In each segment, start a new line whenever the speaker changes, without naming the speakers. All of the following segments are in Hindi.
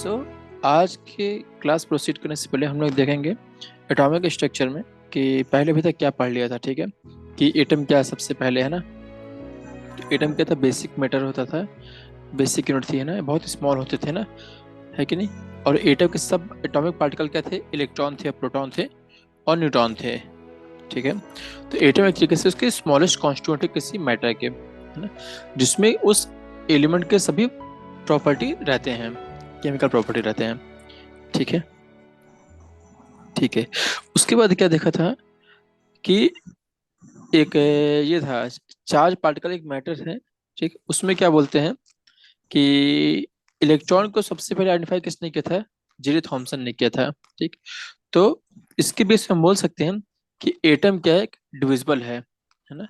सो आज के क्लास प्रोसीड करने से पहले हम लोग देखेंगे एटॉमिक स्ट्रक्चर में कि पहले भी तक क्या पढ़ लिया था। ठीक है, कि एटम क्या सबसे पहले है ना। तो एटम क्या था? बेसिक मैटर होता था, बेसिक यूनिट थी है ना, बहुत स्मॉल होते थे ना, है कि नहीं। और एटम के सब एटॉमिक पार्टिकल क्या थे? इलेक्ट्रॉन थे, प्रोटॉन थे और न्यूट्रॉन थे। ठीक है, तो एटम एक तरीके से उसके स्मॉलेस्ट कॉन्स्टिट्यूएंट है किसी मैटर के, है ना, जिसमें उस एलिमेंट के सभी प्रॉपर्टी रहते हैं, केमिकल प्रॉपर्टी रहते हैं। ठीक है, ठीक है। उसके बाद क्या देखा था कि एक ये था चार्ज पार्टिकल, एक मैटर है। ठीक, उसमें क्या बोलते हैं कि इलेक्ट्रॉन को सबसे पहले आइडेंटिफाई किसने किया था? जेरी थॉमसन ने किया था। ठीक, तो इसके बेस पे हम बोल सकते हैं कि एटम क्या है? डिविजिबल है ना,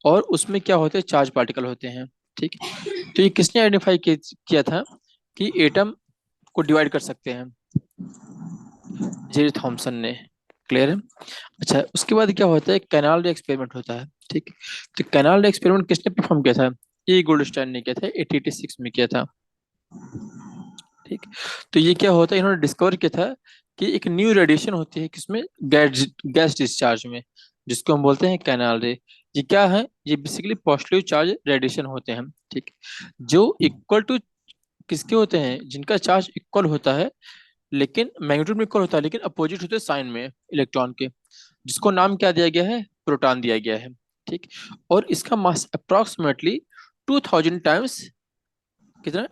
और उसमें क्या होते हैं? चार्ज पार्टिकल होते हैं। ठीक, तो ये किसने आइडेंटिफाई किया था कि एटम को डिवाइड कर सकते हैं? जेरी थॉमसन ने। क्लियर है? अच्छा, उसके बाद क्या होता है? कैनाल रे एक्सपेरिमेंट होता है। ठीक, तो कैनाल रे एक्सपेरिमेंट किसने परफॉर्म किया था? ए गोल्डस्टाइन ने किया था, 1886 में किया था। ठीक, तो ये क्या होता है? इन्होंने डिस्कवर किया था कि एक न्यू रेडिएशन होती है किसमें? गैस गैस डिस्चार्ज में, जिसको हम बोलते हैं कैनाल रे। ये क्या है? ये बेसिकली पॉजिटिव चार्ज रेडिएशन होते हैं। ठीक, जो इक्वल टू किसके होते हैं? जिनका चार्ज इक्वल होता है, लेकिन मैग्नीट्यूड में इक्वल होता है, लेकिन अपोजिट होते हैं साइन में इलेक्ट्रॉन के, जिसको नाम क्या दिया गया है? प्रोटॉन दिया गया है। ठीक, और इसका मास अप्रोक्सीमेटली 2000 टाइम्स, कितना?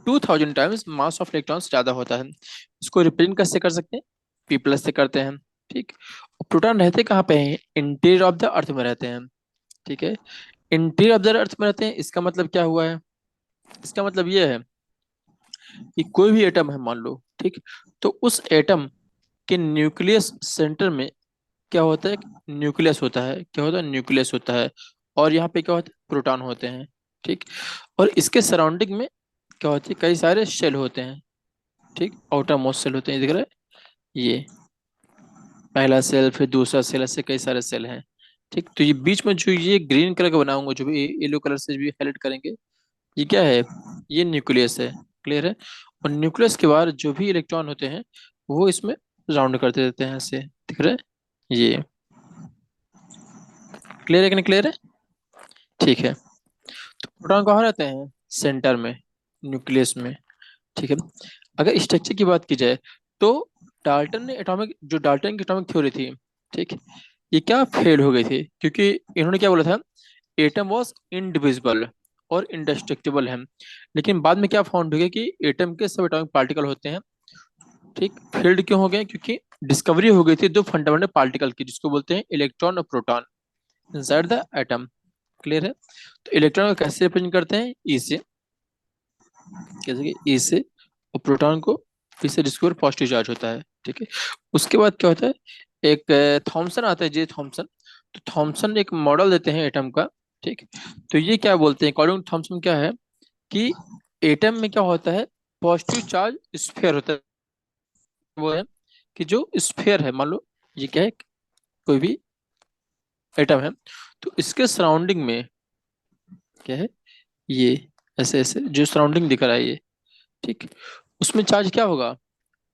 2000 टाइम्स मास ऑफ इलेक्ट्रॉन्स ज्यादा होता है। इसको रिप्रेजेंट कैसे कर सकते हैं? पी प्लस से करते हैं। ठीक, और प्रोटॉन रहते कहाँ पे हैं? इंटीरियर ऑफ द अर्थ में रहते हैं। ठीक है, इंटीरियर ऑफ द अर्थ में रहते हैं, इसका मतलब क्या हुआ है? इसका मतलब ये है कि कोई भी एटम है मान लो, ठीक, तो उस एटम के न्यूक्लियस सेंटर में क्या होता है? न्यूक्लियस होता है। क्या होता है? न्यूक्लियस होता है। और यहाँ पे क्या होता है? प्रोटॉन होते हैं। ठीक, और इसके सराउंडिंग में क्या होती है? कई सारे शेल होते हैं। ठीक, आउटर मोस्ट सेल होते हैं, दिख रहा है ये पहला सेल, फिर दूसरा सेल, ऐसे कई सारे सेल हैं। ठीक, तो ये बीच में जो ये ग्रीन कलर का बनाऊंगा, जो भी येलो कलर से भी हाईलाइट करेंगे, ये क्या है? ये न्यूक्लियस है। क्लियर है? और न्यूक्लियस के बाद जो भी इलेक्ट्रॉन होते हैं वो इसमें राउंड करते रहते हैं, ऐसे दिख रहा है ये। क्लियर है कि नहीं? क्लियर है? ठीक है, तो प्रोटॉन कहाँ रहते हैं? सेंटर में, न्यूक्लियस में। ठीक है, अगर स्ट्रक्चर की बात की जाए तो डाल्टन ने एटॉमिक, जो डाल्टन की एटॉमिक थ्योरी थी, ठीक, ये क्या फेल हो गई थी? क्योंकि इन्होंने क्या बोला था? एटम वॉज इनडिविजिबल और इंडेस्ट्रक्टिबल है। लेकिन बाद में क्या फाउंड हो गया कि एटम के सब एटॉमिक पार्टिकल होते हैं। ठीक, फेल्ड क्यों हो गए? क्योंकि डिस्कवरी हो गई थी दो फंडामेंटल पार्टिकल की, जिसको बोलते हैं इलेक्ट्रॉन और proton, inside the atom. Clear है? तो इलेक्ट्रॉन को कैसे रिप्रेजेंट करते हैं? ई से, जैसे कि ई से, और प्रोटॉन को पी से, जिसके ऊपर पॉजिटिव चार्ज होता है। ठीक है, उसके बाद क्या होता है? एक थॉमसन आता है, जे थॉमसन। तो थॉमसन एक मॉडल देते हैं एटम का। ठीक, तो ये क्या बोलते हैं अकॉर्डिंग टू थॉमसन? क्या है कि एटम में क्या होता है? पॉजिटिव चार्ज स्फीयर होता है। वो है कि जो स्फीयर है, मान लो ये क्या है? कोई भी एटम है, तो इसके सराउंडिंग में क्या है? ये ऐसे ऐसे जो सराउंडिंग दिख रहा है ये, ठीक, उसमें चार्ज क्या होगा?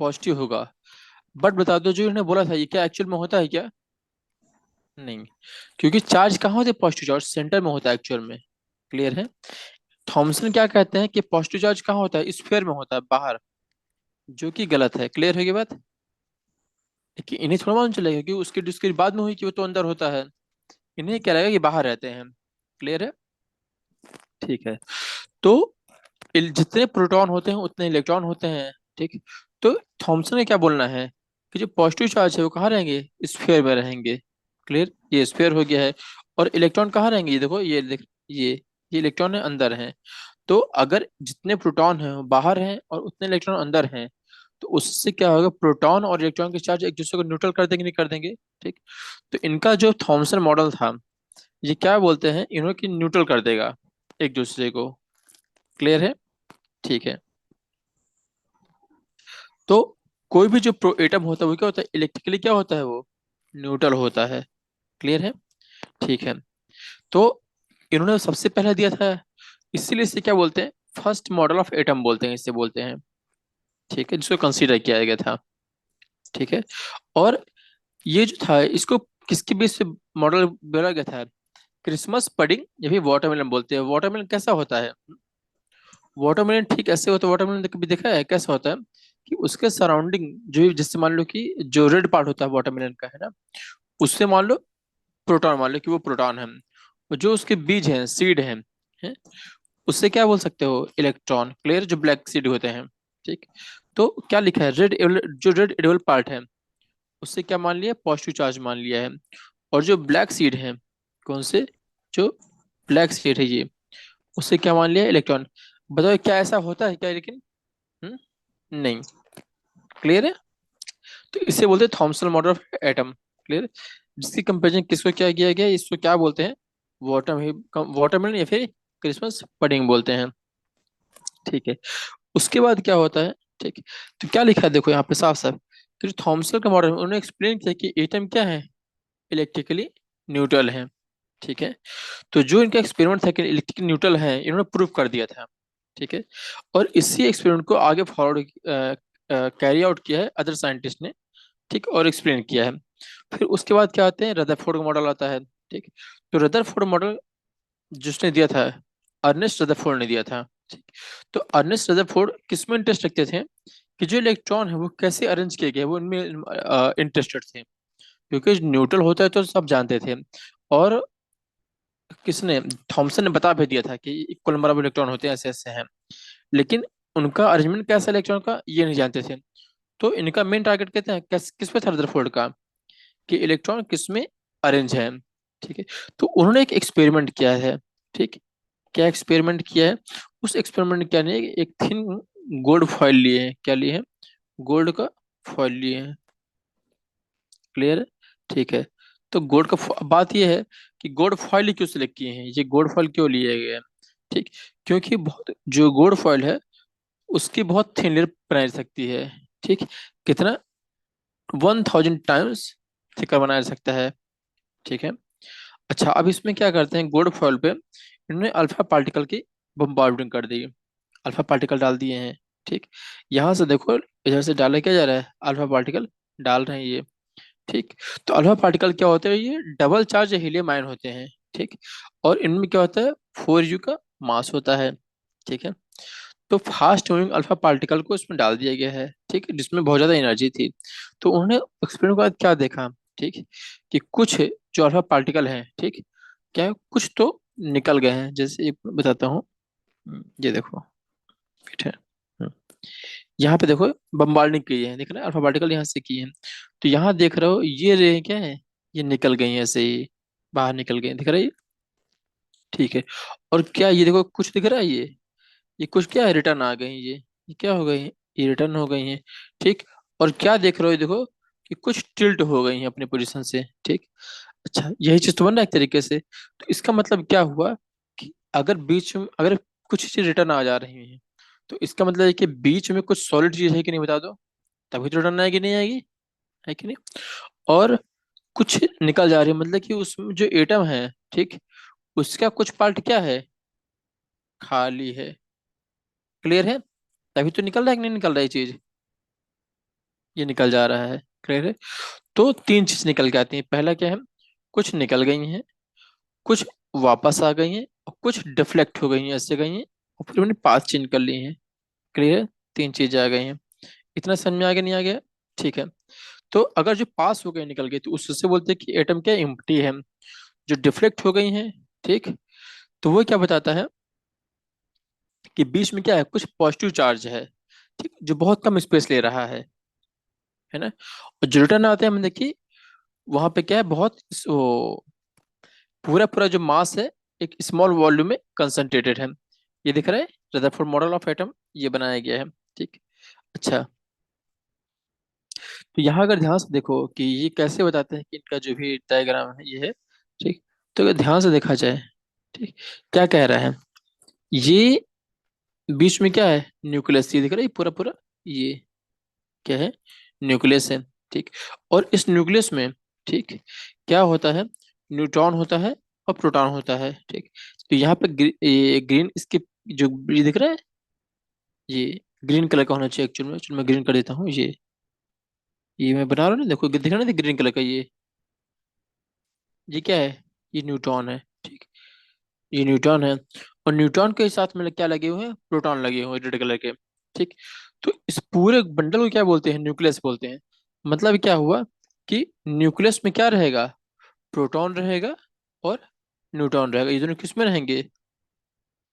पॉजिटिव होगा। बट बता दो, जो इन्होंने बोला था, ये क्या एक्चुअल में होता है क्या? नहीं, क्योंकि चार्ज कहाँ होता है? पॉजिटिव चार्ज सेंटर में होता है एक्चुअल में। क्लियर है? थॉमसन क्या कहते हैं कि पॉजिटिव चार्ज कहाँ होता है? स्फीयर में होता है, बाहर, जो कि गलत है। क्लियर है ये बात? कि इन्हें थोड़ा मालूम चलेगा कि उसकी डिस्कवरी बाद में हुई कि वो तो अंदर होता है। इन्हें क्या लगेगा कि बाहर रहते हैं। क्लियर है? ठीक है, तो जितने प्रोटॉन होते हैं उतने इलेक्ट्रॉन होते हैं। ठीक, तो थॉमसन ने क्या बोलना है कि जो पॉजिटिव चार्ज है वो कहाँ रहेंगे? स्फीयर में रहेंगे। क्लियर? ये स्फीयर हो गया है। और इलेक्ट्रॉन कहाँ रहेंगे? ये देखो, ये देख, ये इलेक्ट्रॉन है अंदर है। तो अगर जितने प्रोटॉन हैं वो बाहर हैं और उतने इलेक्ट्रॉन अंदर हैं, तो उससे क्या होगा? प्रोटॉन और इलेक्ट्रॉन के चार्ज एक दूसरे को न्यूट्रल कर देंगे, नहीं कर देंगे? ठीक, तो इनका जो थॉमसन मॉडल था, ये क्या बोलते हैं इन्होंने कि न्यूट्रल कर देगा एक दूसरे को। क्लियर है? ठीक है, तो कोई भी जो प्रो एटम होता है वो क्या होता है? इलेक्ट्रिकली क्या होता है? वो न्यूट्रल होता है। क्लियर है? ठीक है, तो इन्होंने सबसे पहले दिया था, इसीलिए इसे क्या बोलते हैं? फर्स्ट मॉडल ऑफ एटम बोलते हैं, इससे बोलते हैं। ठीक है, जिसको कंसीडर किया गया था। ठीक है। और ये जो था इसको किसके बेस पे मॉडल बोला गया था? क्रिसमस पडिंग या फिर वाटरमेलन बोलते हैं। वाटरमेलन कैसा होता है? वाटरमेलन ठीक ऐसे होता है। वाटरमेलन कभी देखा है कैसा होता है कि उसके सराउंडिंग जो, जैसे मान लो कि जो रेड पार्ट होता है वाटरमेलन का, है ना, उससे मान लो प्रोटॉन, मान लो कि वो प्रोटॉन है, और जो उसके बीज हैं, सीड हैं, उससे क्या बोल सकते हो? इलेक्ट्रॉन। क्लियर? जो ब्लैक सीड होते हैं। ठीक। तो क्या लिखा है? रेड, जो रेड एडवल पार्ट है उससे क्या मान लिया? पॉजिटिव चार्ज मान लिया है। और जो ब्लैक सीड है, कौन से? जो ब्लैक सीड है ये, उससे क्या मान लिया? इलेक्ट्रॉन। बताओ क्या ऐसा होता है क्या लेकिन? नहीं। क्लियर है? तो इसे बोलते हैं Thompson model of atom. Clear? जिसकी कंपेरिजन किसको क्या किया गया है? इसको क्या बोलते हैं? वाटरमेलन या फिर क्रिसमस पडिंग बोलते हैं। ठीक है। उसके बाद क्या होता है? ठीक। तो क्या लिखा है देखो यहाँ पे साफ साफ कि जो थॉमसन का मॉडल उन्होंने एक्सप्लेन किया कि एटम क्या है? इलेक्ट्रिकली न्यूट्रल है। ठीक है। तो जो इनका एक्सपेरिमेंट था कि इलेक्ट्रिकली न्यूट्रल है, इन्होंने प्रूव कर दिया था। ठीक है। और इसी एक्सपेरिमेंट को आगे फॉरवर्ड कैरी आउट किया है अदर साइंटिस्ट ने। ठीक। और एक्सप्लेन किया है। फिर उसके बाद क्या आते हैं? रदरफोर्ड का मॉडल आता है। ठीक। तो रदरफोर्ड मॉडल जिसने दिया था, अर्नेस्ट रदरफोर्ड ने दिया था। ठीक। तो अर्नेस्ट रदरफोर्ड किसमें इंटरेस्ट रखते थे? कि जो इलेक्ट्रॉन है वो कैसे अरेंज किए गए, वो इनमें इंटरेस्टेड थे। क्योंकि न्यूट्रल होता है तो सब जानते थे। और किसने? थॉमसन ने बता भी दिया था कि इक्वल नंबर ऑफ इलेक्ट्रॉन होते हैं, ऐसे ऐसे हैं। लेकिन उनका अरेंजमेंट कैसा इलेक्ट्रॉन का ये नहीं जानते थे। तो इनका मेन टारगेट कहते हैं किस पे था रदरफोर्ड का? कि इलेक्ट्रॉन किस में अरेंज है। ठीक है। तो उन्होंने एक एक्सपेरिमेंट किया है। ठीक। क्या एक्सपेरिमेंट किया है? उस एक्सपेरिमेंट क्या नहीं, एक थिन गोल्ड फॉइल लिए हैं। क्या लिए हैं? गोल्ड का फॉइल लिए हैं। क्लियर है? ठीक है। तो बात यह है कि गोल्ड फॉइल ही क्यों सिलेक्ट किए हैं, ये गोल्ड फॉइल क्यों लिए गए हैं? ठीक। क्योंकि बहुत जो गोल्ड फॉइल है उसकी बहुत थिन लेयर बनाई जा सकती है। ठीक। कितना? 1000 टाइम्स थिकर बनाया जा सकता है। ठीक है। अच्छा, अब इसमें क्या करते हैं? गोल्ड फॉइल पे इन्होंने अल्फा पार्टिकल की बम्बार्डिंग कर दी। अल्फा पार्टिकल डाल दिए हैं। ठीक। यहाँ से देखो, इधर से डाला क्या जा रहा है? अल्फा पार्टिकल डाल रहे हैं ये। ठीक। तो अल्फा पार्टिकल क्या होते हैं? ये डबल चार्ज हीलियम आयन होते हैं। ठीक। और इनमें क्या होता है? 4u का मास होता है। ठीक है। तो फास्ट मूविंग अल्फा पार्टिकल को इसमें डाल दिया गया है। ठीक है, जिसमें बहुत ज्यादा एनर्जी थी। तो उन्होंने एक्सपेरिमेंट के बाद क्या देखा? ठीक। कि कुछ जो अल्फा पार्टिकल हैं, ठीक, क्या है, कुछ तो निकल गए हैं। जैसे एक बताता हूँ। ये देखो, फिट है। हम्म, यहाँ पे देखो, बम्बार्डिंग की है, देख रहे हैं? अल्फा पार्टिकल यहाँ से की है। तो यहाँ देख रहे हो ये रे क्या है? ये निकल गई है ऐसे ही, बाहर निकल गए, दिख रहा है ये? ठीक है। और क्या ये देखो कुछ दिख रहा है? ये कुछ क्या है? रिटर्न आ गई ये क्या हो गई है? ये रिटर्न हो गई है। ठीक। और क्या देख रहे हो? ये देखो कि कुछ टिल्ट हो गई है अपने पोजीशन से। ठीक। अच्छा, यही चीज तो बन रहा है एक तरीके से। तो इसका मतलब क्या हुआ कि अगर बीच में अगर कुछ चीज रिटर्न आ जा रही है, तो इसका मतलब है कि बीच में कुछ सॉलिड चीज है कि नहीं? बता दो। तभी तो रिटर्न आएगी, नहीं आएगी? है कि नहीं? और कुछ निकल जा रही है, मतलब कि उसमें जो एटम है, ठीक, उसका कुछ पार्ट क्या है? खाली है। क्लियर है? तभी तो निकल रहा है कि नहीं निकल रहा है ये चीज? ये निकल जा रहा है। क्लियर है? तो तीन चीज निकल के आती हैं। पहला क्या है? कुछ निकल गई हैं, कुछ वापस आ गई हैं, और कुछ डिफ्लेक्ट हो गई हैं, ऐसे गई हैं, और फिर उन्हें पाथ चेंज कर ली हैं। क्लियर है? तीन चीजें आ गई हैं। इतना समझ में आ गया, नहीं आ गया? ठीक है। तो अगर जो पास हो गई, निकल गई, तो उससे बोलते हैं कि एटम क्या एम्प्टी है। जो डिफ्लेक्ट हो गई हैं, ठीक, तो वो क्या बताता है? कि बीच में क्या है? कुछ पॉजिटिव चार्ज है। ठीक, जो बहुत कम स्पेस ले रहा है ना? और जो रिटर्न आते हैं, हम देखिए वहां पे क्या है? वो पूरा पूरा जो मास है एक स्मॉल वॉल्यूम में कंसंट्रेटेड है। ये दिख रहा है? रदरफोर्ड मॉडल ऑफ एटम ये बनाया गया है। ठीक। अच्छा, तो यहाँ अगर ध्यान से देखो कि ये कैसे बताते हैं कि इनका जो भी डायग्राम है ये है। ठीक। तो अगर ध्यान से देखा जाए, ठीक, क्या कह रहा है? ये बीच में क्या है? न्यूक्लियस। ये दिख रहा है पूरा पूरा, ये क्या है? न्यूक्लियस है। ठीक। और इस न्यूक्लियस में, ठीक, क्या होता है? न्यूट्रॉन होता है और प्रोटॉन होता है। ठीक। तो यहाँ पे ये ग्रीन, इसके जो ये दिख रहा है, ये ग्रीन कलर का होना चाहिए एक्चुअल में। चलो मैं ग्रीन कर देता हूँ। ये मैं बना रहा हूँ ना, देखो दिख रहा है ना ग्रीन कलर का ये क्या है? ये न्यूट्रॉन है, ठीक। ये न्यूट्रॉन है, और न्यूट्रॉन के साथ में क्या लगे हुए हैं? प्रोटॉन लगे हुए हैं रेड कलर के, ठीक। तो इस पूरे बंडल को क्या बोलते हैं? न्यूक्लियस बोलते हैं। मतलब क्या हुआ कि न्यूक्लियस में क्या रहेगा? प्रोटॉन रहेगा और न्यूट्रॉन रहेगा। ये दोनों किस में रहेंगे?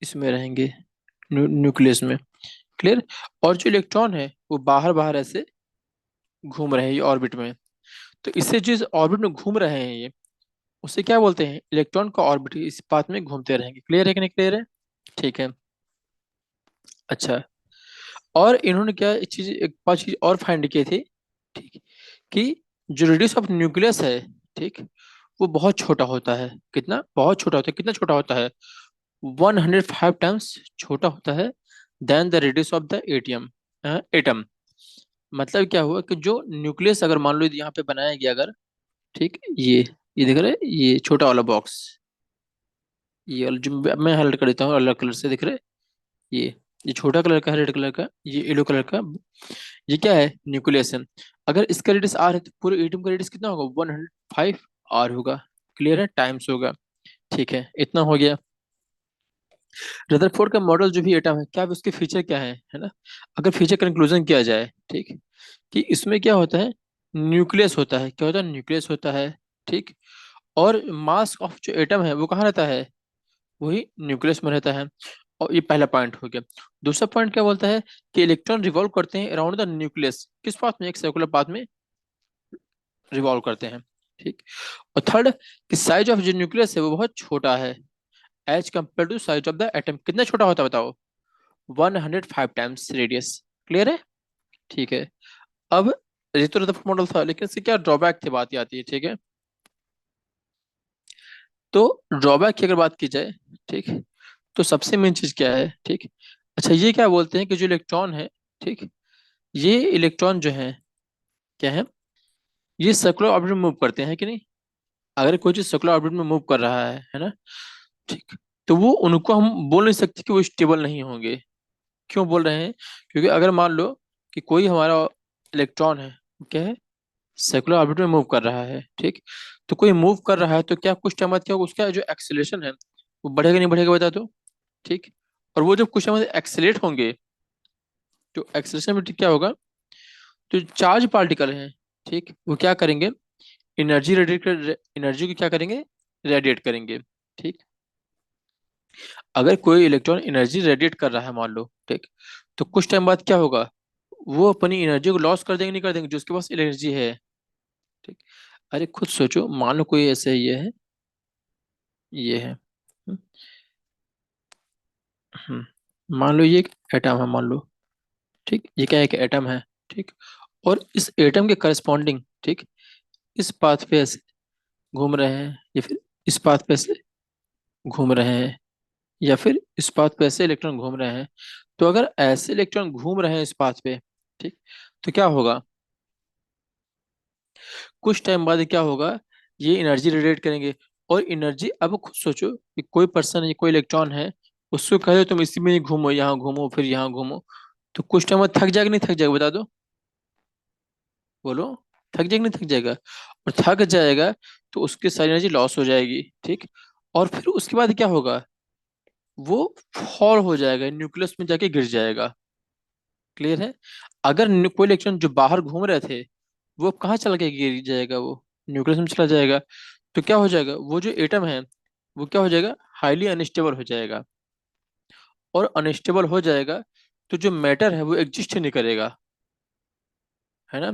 इसमें रहेंगे, न्यूक्लियस में। क्लियर। और जो इलेक्ट्रॉन है वो बाहर बाहर ऐसे घूम रहे हैं ये ऑर्बिट में। तो इससे जिस ऑर्बिट में घूम रहे हैं ये, उसे क्या बोलते हैं? इलेक्ट्रॉन का ऑर्बिट इस पाथ में घूमते रहेंगे। क्लियर है कि नहीं क्लियर है? ठीक है। अच्छा, और इन्होंने क्या एक चीज, एक पांच चीज और फाइंड की थी, ठीक, कि जो रेडियस ऑफ न्यूक्लियस है, ठीक, वो बहुत छोटा होता है। कितना? बहुत छोटा होता है। कितना छोटा होता है? 105 टाइम्स छोटा होता है than the radius of the ATM, atom. मतलब क्या हुआ कि जो न्यूक्लियस अगर मान लो यहाँ पे बनाया गया अगर, ठीक, ये दिख रहा है, ये छोटा वाला बॉक्स, ये वाला जो मैं हाईलाइट कर देता हूँ अलग कलर से, दिख रहा है? ये ये छोटा कलर का है, रेड कलर का, ये येलो कलर का, ये क्या है? न्यूक्लियस है। अगर इसका रेडियस आर है तो पूरे एटम का रेडियस कितना होगा? 105 आर होगा। क्लियर है? टाइम्स होगा। ठीक है, इतना हो गया। रदरफोर्ड का मॉडल जो भी एटम है, क्या उसके फीचर क्या है ना? अगर फीचर कंक्लूजन किया जाए, ठीक, कि इसमें क्या होता है? न्यूक्लियस होता है। क्या होता है? न्यूक्लियस होता है, ठीक। और मास ऑफ जो एटम है वो कहाँ रहता है? वही न्यूक्लियस में रहता है। और ये पहला पॉइंट हो गया। दूसरा पॉइंट क्या बोलता है? कि इलेक्ट्रॉन रिवॉल्व करते हैं अराउंड द न्यूक्लियस। किस पाथ में? एक सर्कुलर पाथ में रिवॉल्व करते हैं, ठीक। और थर्ड, कि साइज ऑफ जो न्यूक्लियस है वो बहुत छोटा है as compare to size of the atom. कितना छोटा होता है बताओ? 105 टाइम्स रेडियस। क्लियर है? ठीक है। अब ये तो रदरफोर्ड मॉडल था, लेकिन इसके क्या ड्रॉबैक थे? बात ही आती है, ठीक है। तो ड्रॉबैक की अगर बात की जाए, ठीक, तो सबसे मेन चीज क्या है, ठीक। अच्छा, ये क्या बोलते हैं कि जो इलेक्ट्रॉन है, ठीक, ये इलेक्ट्रॉन जो है, क्या है? ये सर्कुलर ऑर्बिट में मूव करते हैं कि नहीं? अगर कोई चीज सर्कुलर ऑर्बिट में मूव कर रहा है ना, ठीक, तो वो उनको हम बोल नहीं सकते कि वो स्टेबल नहीं होंगे। क्यों बोल रहे हैं? क्योंकि अगर मान लो कि कोई हमारा इलेक्ट्रॉन है, वो क्या है? सर्कुलर ऑर्बिट में मूव कर रहा है, ठीक। तो कोई मूव कर रहा है तो क्या कुछ टाइम बाद क्या होगा? उसका जो एक्सेलरेशन है वो बढ़ेगा नहीं बढ़ेगा? बता दो, ठीक। और वो जब कुछ टाइम बाद एक्सेलेरेट होंगे, तो एक्सेलरेशन में क्या होगा? तो चार्ज पार्टिकल हैं, ठीक, वो क्या करेंगे? एनर्जी को क्या करेंगे? रेडिएट करेंगे, ठीक। अगर कोई इलेक्ट्रॉन एनर्जी रेडिएट कर रहा है मान लो, ठीक, तो कुछ टाइम बाद क्या होगा? वो अपनी एनर्जी को लॉस कर देंगे नहीं कर देंगे? जो उसके पास एनर्जी है, ठीक। अरे खुद सोचो, मान लो कोई ऐसे ये है, हम्म, मान लो ये एक एटम है मान लो, ठीक, ये क्या है? एक एटम है, ठीक। और इस एटम के करस्पॉन्डिंग, ठीक, इस पाथ पे ऐसे घूम रहे हैं, या फिर इस पाथ पे ऐसे घूम रहे हैं, या फिर इस पाथ पे ऐसे इलेक्ट्रॉन घूम रहे हैं। तो अगर ऐसे इलेक्ट्रॉन घूम रहे हैं इस पाथ पे, ठीक, तो क्या होगा? कुछ टाइम बाद क्या होगा? ये एनर्जी रेडिएट करेंगे। और एनर्जी, अब खुद सोचो कि कोई पर्सन है, कोई इलेक्ट्रॉन है, उसको कहे तुम इसी में ही घूमो, यहाँ घूमो फिर यहाँ घूमो, तो कुछ टाइम बाद थक जाएगा नहीं थक जाएगा? बता दो, बोलो। थक जाएगा नहीं थक जाएगा? और थक जाएगा तो उसकी सारी एनर्जी लॉस हो जाएगी, ठीक। और फिर उसके बाद क्या होगा? वो फॉल हो जाएगा, न्यूक्लियस में जाके गिर जाएगा। क्लियर है? अगर कोई इलेक्ट्रॉन जो बाहर घूम रहे थे, वो कहाँ चला के गिर जाएगा? वो न्यूक्लियस में चला जाएगा। तो क्या हो जाएगा? वो जो एटम है वो क्या हो जाएगा? हाईली अनस्टेबल हो जाएगा। और अनस्टेबल हो जाएगा तो जो मैटर है वो एग्जिस्ट ही नहीं करेगा, है ना।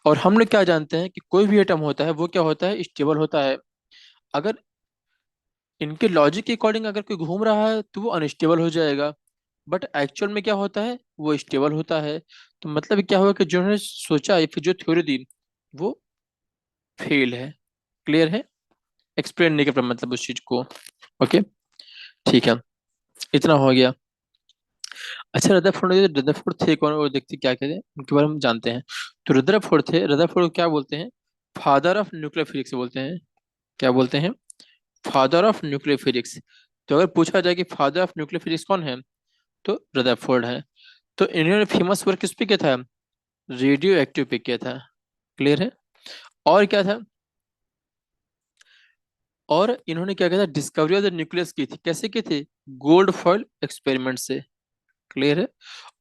और हम लोग क्या जानते हैं कि कोई भी एटम होता है वो क्या होता है? स्टेबल होता है। अगर इनके लॉजिक के अकॉर्डिंग अगर कोई घूम रहा है तो वो अनस्टेबल हो जाएगा, बट एक्चुअल में क्या होता है? वो स्टेबल होता है। तो मतलब क्या हुआ कि जो उन्होंने सोचा या फिर जो थ्योरी दी वो फेल है। क्लियर है? एक्सप्लेन नहीं कर पाया मतलब उस चीज को। ओके, ठीक है, इतना हो गया। अच्छा, रदरफोर्ड थे कौन? और देखते क्या कहते हैं उनके बारे में हम जानते हैं। तो रदरफोर्ड थे, रदरफोर्ड को क्या बोलते हैं? फादर ऑफ न्यूक्लियर फिजिक्स बोलते हैं। क्या बोलते हैं? Father of nuclear physics. तो अगर पूछा जाए कि फादर ऑफ न्यूक्लियर फिजिक्स कौन है, तो रदरफोर्ड है। तो इन्होंने फेमस वर्क किस पे किया था? रेडियो एक्टिव पे किया था। क्लियर है? और क्या था? और इन्होंने क्या किया था? डिस्कवरी ऑफ द न्यूक्लियस की थी। कैसे की थी? गोल्ड फॉइल एक्सपेरिमेंट से। क्लियर है?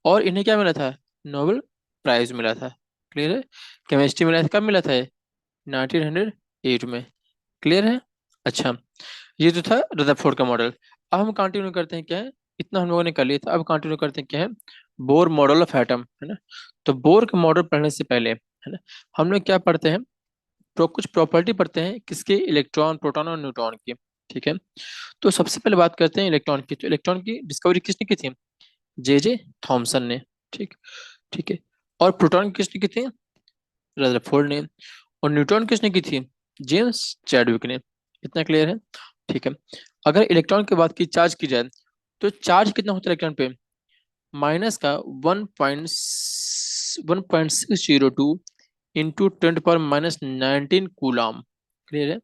और इन्हें क्या मिला था? नोबेल प्राइज मिला था। क्लियर है? केमिस्ट्री मिला था, कब मिला था ये? 1908 में। क्लियर है? अच्छा, ये जो था रदरफोर्ड का मॉडल। अब हम कंटिन्यू करते हैं, क्या है, इतना हम लोगों ने कर लिया था, अब कंटिन्यू करते हैं, क्या है, बोर मॉडल ऑफ एटम, है ना। तो बोर का मॉडल पढ़ने से पहले, है ना, हम लोग क्या पढ़ते हैं? कुछ प्रॉपर्टी पढ़ते हैं, किसके? इलेक्ट्रॉन, प्रोटॉन और न्यूट्रॉन की। ठीक है। तो सबसे पहले बात करते हैं इलेक्ट्रॉन की। तो इलेक्ट्रॉन की डिस्कवरी किसने की थी? जे जे थॉमसन ने। ठीक। ठीक है। और प्रोटॉन किसने की थी? रदरफोर्ड ने। और न्यूट्रॉन किसने की थी? जेम्स चैडविक ने। इतना क्लियर है? ठीक है। अगर इलेक्ट्रॉन की बात की, चार्ज की जाए, तो चार्ज कितना होता है इलेक्ट्रॉन पे? माइनस का 1.602 इंटू 10⁻⁻19 कूलाम। क्लियर है?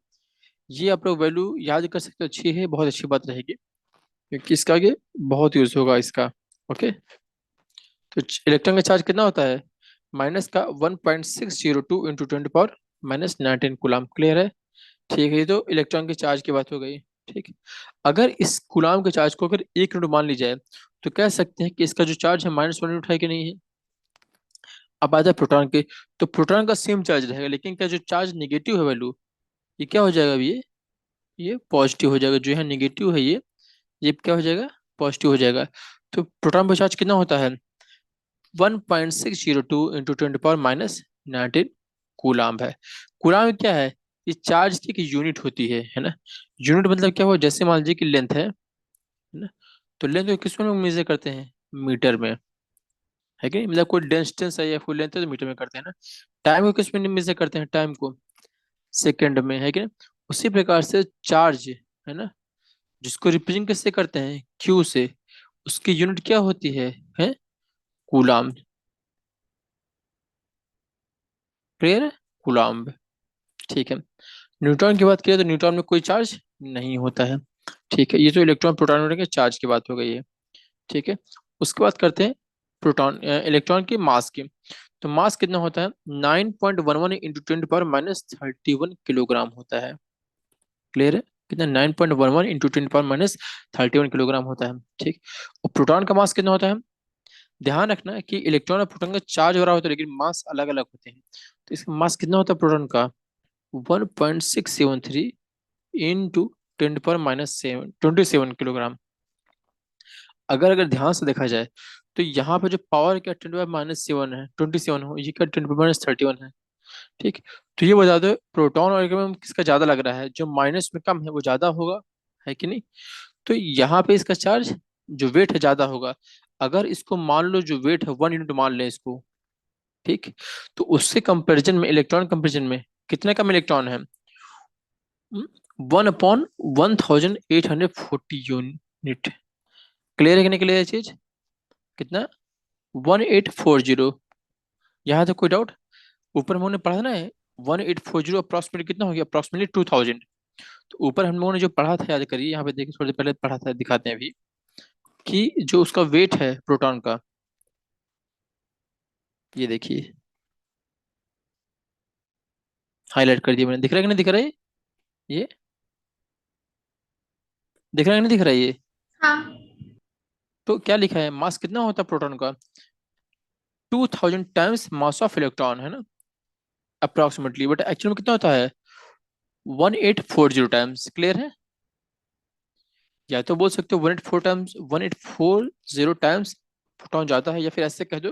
ये आप लोग वैल्यू याद कर सकते हो, अच्छी है, बहुत अच्छी बात रहेगी, क्योंकि इसका आगे बहुत यूज होगा इसका। ओके। तो इलेक्ट्रॉन का चार्ज कितना होता है? माइनस का 1.602 इंटू 10⁻⁻19 कूलाम। क्लियर है? ठीक है, ये तो इलेक्ट्रॉन के चार्ज की बात हो गई। ठीक है। अगर इस कूलाम के चार्ज को अगर 1 यूनिट मान ली जाए, तो कह सकते हैं कि इसका जो चार्ज है -1 यूनिट है कि नहीं है। अब आता है प्रोटॉन के। तो प्रोटॉन का सेम चार्ज रहेगा, लेकिन क्या जो चार्ज निगेटिव है वैल्यू, ये क्या हो जाएगा? अब ये पॉजिटिव हो जाएगा। जो है निगेटिव है ये क्या हो जाएगा? पॉजिटिव हो जाएगा। तो प्रोटॉन का चार्ज कितना होता है? 1.602 इंटू 10⁻⁻19 कूलाम है। कूलाम क्या है? ये चार्ज की एक यूनिट होती है ना। यूनिट मतलब क्या हुआ? जैसे मान लीजिए कि लेंथ है ना। तो लेंथ को किस में मेजर करते हैं? मीटर में। है कि नहीं? मतलब कोई डिस्टेंस है या फुल लेंथ है तो मीटर में करते हैं ना। टाइम को किस में मेजर करते हैं? टाइम को सेकंड में। है कि नहीं? उसी प्रकार से चार्ज, है ना, जिसको रिप्रेजेंट किससे करते हैं? क्यू से। उसकी यूनिट क्या होती है कूलाम। क्लियर है? कूलाम। ठीक है। न्यूट्रॉन की बात करें तो न्यूट्रॉन में कोई चार्ज नहीं होता है। ठीक है, ये तो इलेक्ट्रॉन प्रोटॉन वगैरह के चार्ज की बात हो गई है। ठीक है। उसके बाद करते हैं प्रोटॉन इलेक्ट्रॉन की मास की। तो मास कितना होता है? 9.11 इंटू 10⁻31 किलोग्राम होता है। क्लियर है? कितना? 9.11 इंटू 10⁻31 किलोग्राम होता है। ठीक। और प्रोटॉन का मास कितना होता है? ध्यान रखना है कि इलेक्ट्रॉन और प्रोटॉन का चार्ज बराबर होता है, लेकिन मास अलग अलग होते हैं। तो इसका मास कितना होता है प्रोटॉन का? 1.673 इंटू 10⁻⁻7 27 किलोग्राम। अगर अगर ध्यान से देखा जाए, तो यहाँ पे जो पावर क्या 10⁻⁻7 है, 27 हो, ये क्या 10⁻31 है। ठीक। तो ये बता दो, प्रोटॉन और इलेक्ट्रॉन में किसका ज्यादा लग रहा है? जो माइनस में कम है वो ज्यादा होगा, है कि नहीं? तो यहाँ पे इसका चार्ज, जो वेट है, ज्यादा होगा। अगर इसको मान लो जो वेट है 1 यूनिट मान ले इसको। ठीक। तो उससे कंपेरिजन में, इलेक्ट्रॉन कंपेरिजन में कितने कम इलेक्ट्रॉन है? 1/1840 यूनिट। क्लियर है कि नहीं? क्लियर है चीज? कितना? 1840। यहाँ तक कोई डाउट? ऊपर हम लोगों ने पढ़ा था ना, 1840 अप्रॉक्सीमेटली कितना हो गया? अप्रॉक्सीमेटली 2000। तो ऊपर हम लोगों ने जो पढ़ा था, याद करिए, यहाँ पे देखिए, थोड़ी देर पहले पढ़ा था, दिखाते हैं अभी, कि जो उसका वेट है प्रोटॉन का, ये देखिए, हाईलाइट कर दिया मैंने। दिख रहा है कि नहीं दिख रहा है? ये दिख रहा है कि नहीं दिख रहा है ये?
हाँ।
तो क्या लिखा है? मास कितना होता है प्रोटॉन का? 2000 टाइम्स मास ऑफ इलेक्ट्रॉन, है ना, अप्रोक्सीमेटली। बट एक्चुअल में कितना होता है? 1840 टाइम्स। क्लियर है? या तो बोल सकते हो 184 टाइम्स, 1840 टाइम्स प्रोटॉन ज्यादा है, या फिर ऐसे कह दो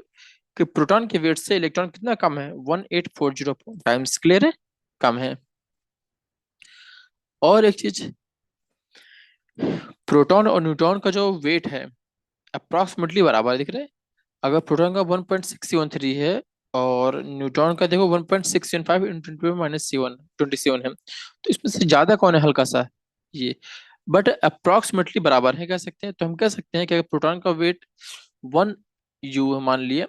कि प्रोटॉन के वेट से इलेक्ट्रॉन कितना कम है? 1840 टाइम्स। क्लियर है? कम है। और एक चीज, प्रोटॉन और न्यूट्रॉन का जो वेट है अप्रोक्सीमेटली बराबर है, दिख रहा है? अगर प्रोटॉन का 1.613 है, और न्यूट्रॉन का देखो 1.615 इंटू 10⁻⁻7 27 है, तो इसमें से ज्यादा कौन है? हल्का सा ये। बट अप्रोक्सीमेटली बराबर है, कह सकते हैं। तो हम कह सकते हैं कि अगर प्रोटॉन का वेट 1 U मान लिए,